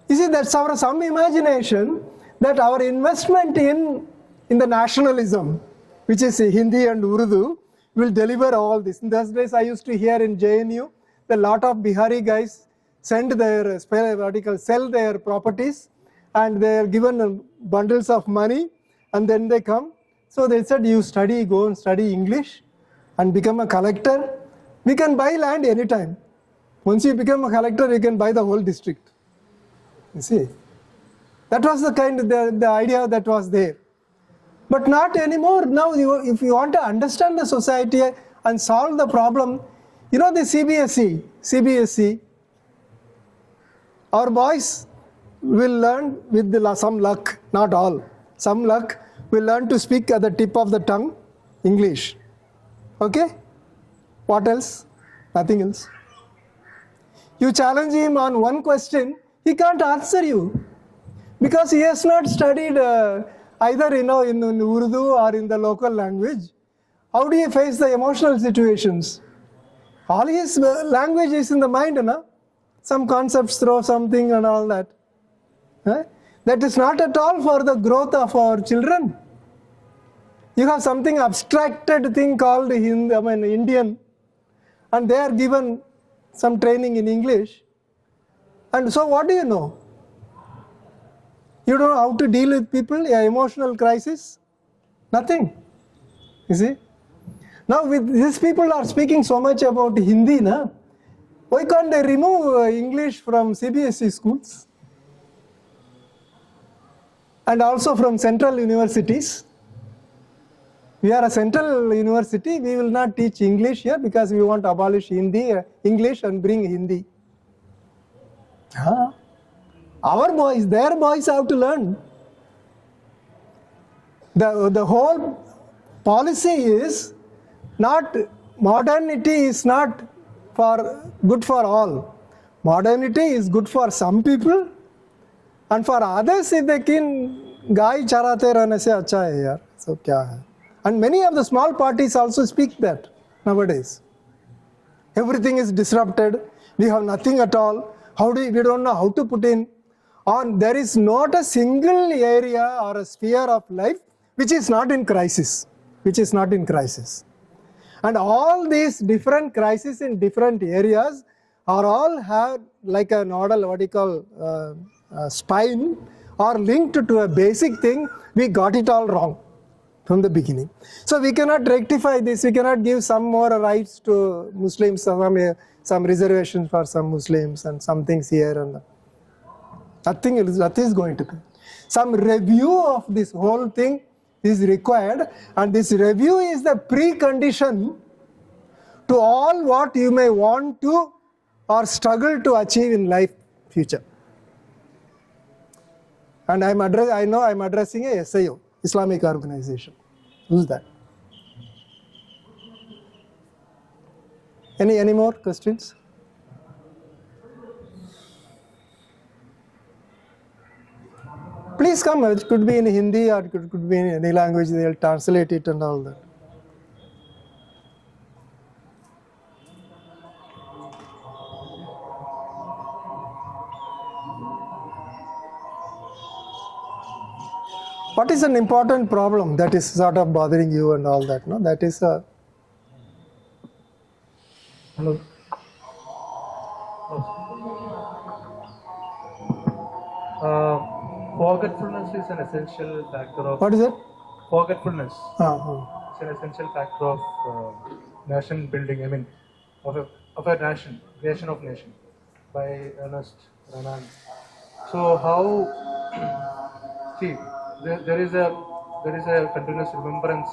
You see, that's some imagination that our investment in the nationalism, which is Hindi and Urdu, will deliver all this. In those days, I used to hear in JNU, a lot of Bihari guys sell their properties, and they are given bundles of money, and then they come. So they said, you go and study English and become a collector. We can buy land anytime. Once you become a collector, you can buy the whole district. You see, that was the idea that was there. But not anymore. Now, if you want to understand the society and solve the problem, the CBSE, our boys will learn with some luck, not all, some luck, will learn to speak at the tip of the tongue, English. Okay? What else? Nothing else. You challenge him on one question, he can't answer you, because he has not studied either in Urdu or in the local language. How do you face the emotional situations? All his language is in the mind, some concepts throw something and all that. That is not at all for the growth of our children. You have something abstracted thing called Indian, and they are given some training in English. And so what do you know? You don't know how to deal with people, emotional crisis? Nothing. You see? Now these people are speaking so much about Hindi, why can't they remove English from CBSE schools? And also from central universities. We are a central university, we will not teach English here because we want to abolish English and bring Hindi. Our boys, their boys have to learn. The whole policy is not, modernity is not good for all. Modernity is good for some people, and for others, if they can गाय चराते रहने से अच्छा है यार, so क्या है? And many of the small parties also speak that nowadays. Everything is disrupted. We have nothing at all. We don't know how to put in. There is not a single area or a sphere of life which is not in crisis. And all these different crises in different areas are all have like a nodal, what you call spine, or linked to a basic thing. We got it all wrong from the beginning. So we cannot rectify this. We cannot give some more rights to Muslims, some reservations for some Muslims and some things here and nothing is going to come. Some review of this whole thing is required, and this review is the precondition to all what you may want to or struggle to achieve in life future. And I know I'm addressing a SIO, Islamic organization. Who's that? Any more questions? Please come. It could be in Hindi or it could be in any language. They'll translate it and all that. What is an important problem that is sort of bothering you and all that? No, that is a. Hello. Forgetfulness is an essential factor of. What is it? Forgetfulness. Uh-huh. It's an essential factor of nation building. I mean, of a nation, creation of nation, by Ernest Renan. So how? See, there is a continuous remembrance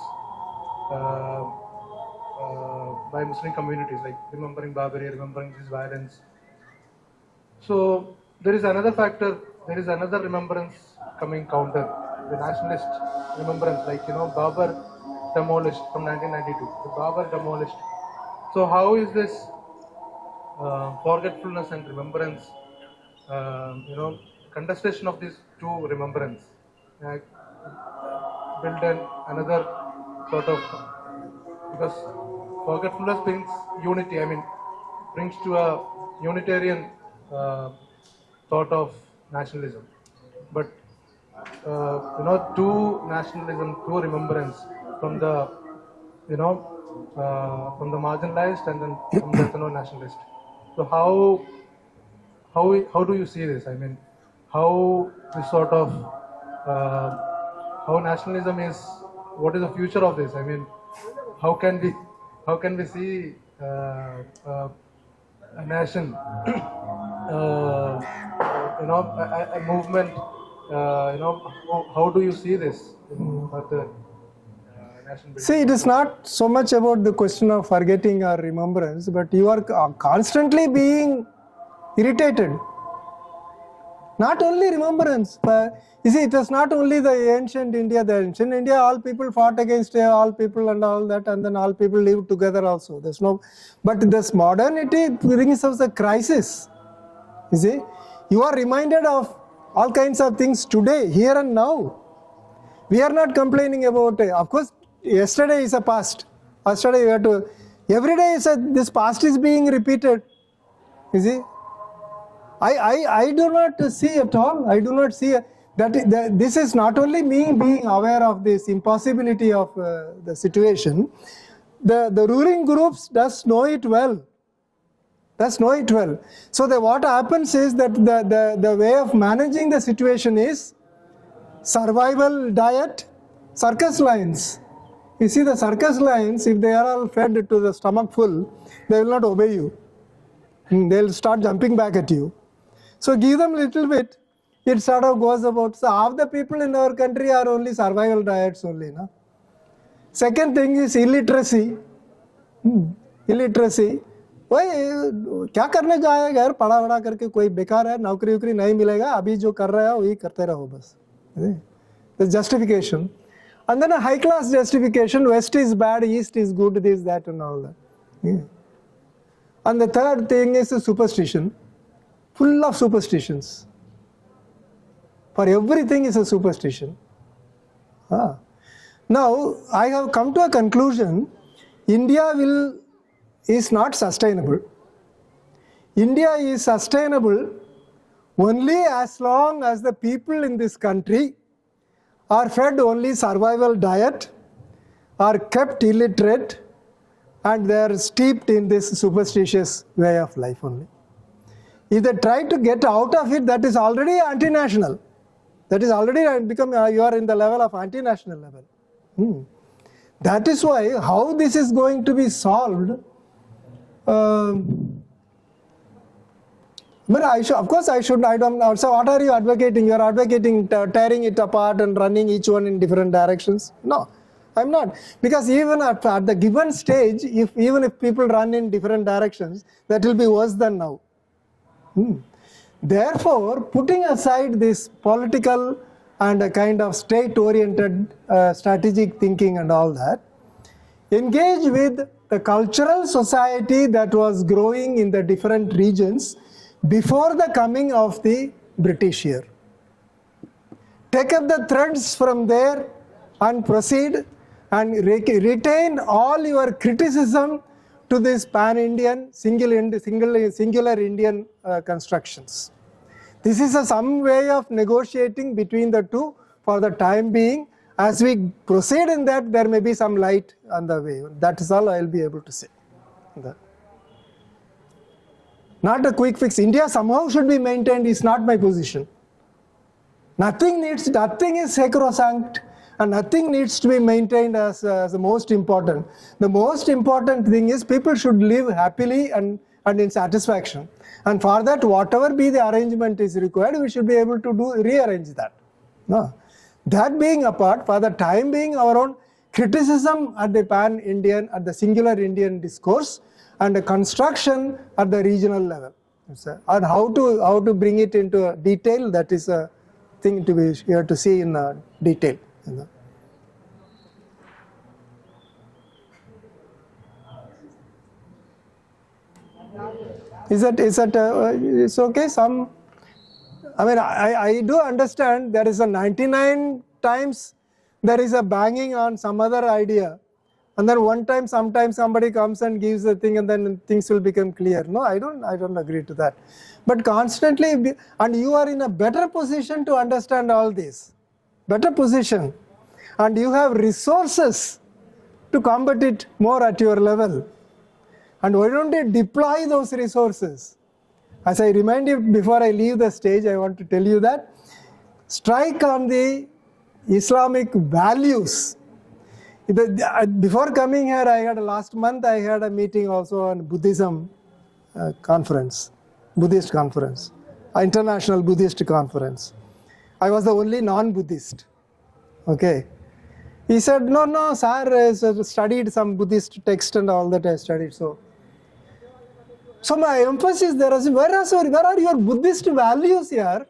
by Muslim communities, like remembering Barbary, remembering this violence. So there is another factor. There is another remembrance coming counter, the nationalist remembrance, like Babar demolished from 1992. The Babar demolished. So how is this forgetfulness and remembrance, contestation of these two remembrance, build another sort of, because forgetfulness brings unity. I mean, brings to a Unitarian thought of nationalism, but to nationalism, to remembrance from the from the marginalized and then from the nationalist. So how do you see this? I mean, how this sort of how nationalism is? What is the future of this? I mean, how can we see a nation, a movement, how do you see this for the nation building? See, it is not so much about the question of forgetting or remembrance, but you are constantly being irritated. Not only remembrance, but you see, it was not only the ancient India. The ancient India, all people fought against all people and all that, and then all people lived together also. There's no, but this modernity brings us a crisis. You see, you are reminded of all kinds of things today, here and now. We are not complaining about it. Of course, yesterday is a past. Yesterday we have to. Every day is this past is being repeated. You see. I do not see at all. I do not see that this is not only me being aware of this impossibility of the situation. The ruling groups does know it well. So what happens is that the way of managing the situation is survival diet, circus lions. You see, the circus lions, if they are all fed to the stomach full, they will not obey you. They'll start jumping back at you. So give them a little bit, it sort of goes about. So half the people in our country are only survival diets only. No? Second thing is illiteracy. Illiteracy. वही क्या करने जाएगा यार, पढ़ा वढ़ा करके कोई बेकार है, नौकरी वोकरी नहीं मिलेगा, अभी जो कर रहा है वही करते रहो बस. The justification. And then a high class justification, West is bad, East is good, this, that and all that. Yeah. And the third thing is a superstition. Full of superstitions. For everything is a superstition. Now, I have come to a conclusion. India is not sustainable. India is sustainable only as long as the people in this country are fed only survival diet, are kept illiterate, and they are steeped in this superstitious way of life only. If they try to get out of it, that is already anti-national. That is already become, you are in the level of anti-national level. That is why, how this is going to be solved, but of course I don't know. So what are you advocating? You are advocating tearing it apart and running each one in different directions? No, I'm not. Because even at the given stage, even if people run in different directions, that will be worse than now. Therefore, putting aside this political and a kind of state-oriented strategic thinking and all that, engage with the cultural society that was growing in the different regions before the coming of the British here. Take up the threads from there and proceed and retain all your criticism to this pan-Indian, singular Indian constructions. This is some way of negotiating between the two for the time being. As we proceed in that, there may be some light on the way. That is all I will be able to say. Not a quick fix. India somehow should be maintained is not my position. Nothing is sacrosanct and nothing needs to be maintained as the most important. The most important thing is people should live happily and in satisfaction. And for that, whatever be the arrangement is required, we should be able to rearrange that. No. That being apart, for the time being, our own criticism at the pan-Indian, at the singular Indian discourse, and the construction at the regional level. And how to bring it into detail, that is a thing to be here to see in detail. It's okay? I do understand there is a 99 times there is a banging on some other idea, and then one time, sometimes somebody comes and gives the thing, and then things will become clear. No, I don't agree to that. But constantly, and you are in a better position to understand all this, better position, and you have resources to combat it more at your level. And why don't you deploy those resources? As I remind you before I leave the stage, I want to tell you that strike on the Islamic values. Before coming here, last month I had a meeting also on Buddhism conference, Buddhist conference, international Buddhist conference. I was the only non-Buddhist. Okay. He said, no, sir, I studied some Buddhist text and all that I studied. So my emphasis there is, where are your Buddhist values here?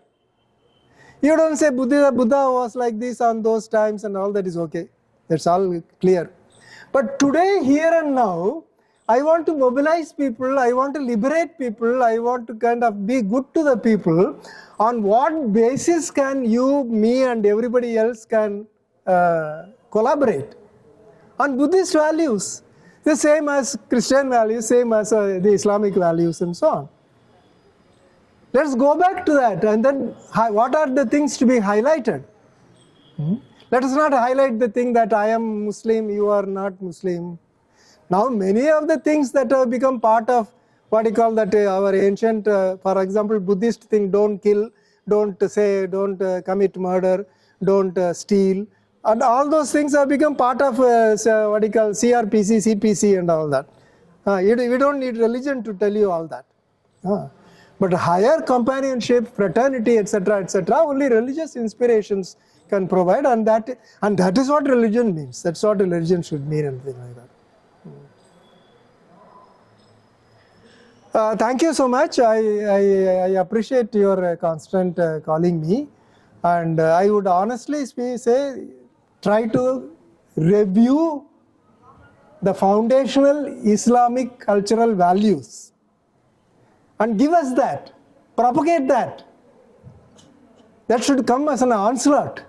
You don't say Buddha was like this on those times and all that is okay. That's all clear. But today, here and now, I want to mobilize people, I want to liberate people, I want to kind of be good to the people. On what basis can you, me and everybody else can collaborate? On Buddhist values. The same as Christian values, same as the Islamic values and so on. Let's go back to that, and then what are the things to be highlighted? Let us not highlight the thing that I am Muslim, you are not Muslim. Now many of the things that have become part of what you call that our ancient, for example, Buddhist thing, don't kill, don't commit murder, don't steal. And all those things have become part of what you call CRPC, CPC and all that. We don't need religion to tell you all that. But higher companionship, fraternity, etc., only religious inspirations can provide, and that is what religion means. That's what religion should mean, and things like that. Thank you so much. I appreciate your constant calling me, and I would honestly say, try to review the foundational Islamic cultural values and give us that, propagate that. That should come as an onslaught.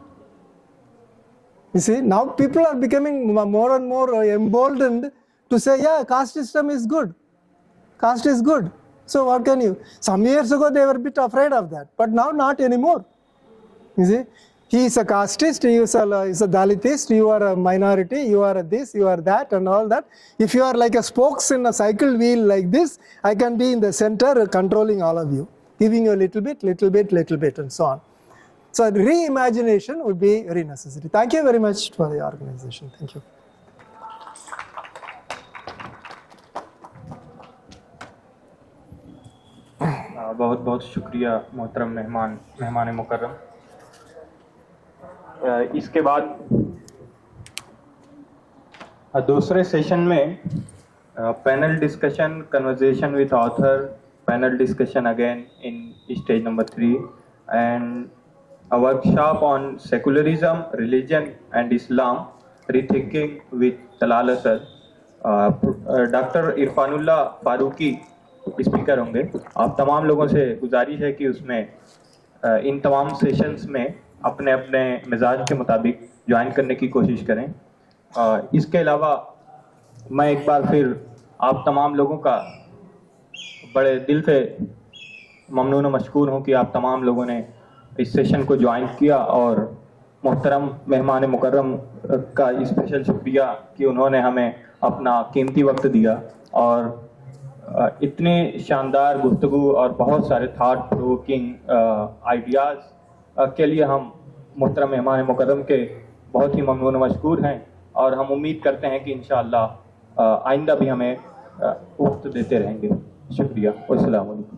You see, now people are becoming more and more emboldened to say, yeah, caste system is good. Caste is good. So what can you? Some years ago they were a bit afraid of that, but now not anymore. You see, he is a casteist, he is a Dalitist, you are a minority, you are a this, you are that and all that. If you are like a spokes in a cycle wheel like this, I can be in the center controlling all of you, giving you a little bit and so on. So reimagination would be very necessary. Thank you very much for the organization. Thank you. बहुत बहुत शुक्रिया मोहतरम मेहमान मुकर्रम। इसके बाद दूसरे session में panel discussion, conversation with author, panel discussion again in stage number 3 and a workshop on secularism, religion and Islam, rethinking with Talal Asad. Doctor Irfanullah Farooqi speaker होंगे। आप तमाम लोगों से गुजारिश है कि उसमें इन तमाम सेशंस में अपने अपने मिजाज के मुताबिक ज्वाइन करने की कोशिश करें। इसके अलावा मैं एक बार फिर आप तमाम लोगों का बड़े दिल से ममनून व मशकूर हूँ कि आप तमाम लोगों ने इस सेशन को ज्वाइन किया, और मोहतरम मेहमान मुकर्रम का स्पेशल शुक्रिया कि उन्होंने हमें अपना कीमती वक्त दिया और इतनी शानदार गुफ्तगू और बहुत सारे थाट प्रोवोकिंग आइडियाज़ के लिए हम मोहतरम मेहमान मुकर्रम के बहुत ही ममनून व मशकूर हैं, और हम उम्मीद करते हैं कि इंशाअल्लाह आइंदा भी हमें वक्त देते रहेंगे। शुक्रिया। अस्सलाम वालेकुम।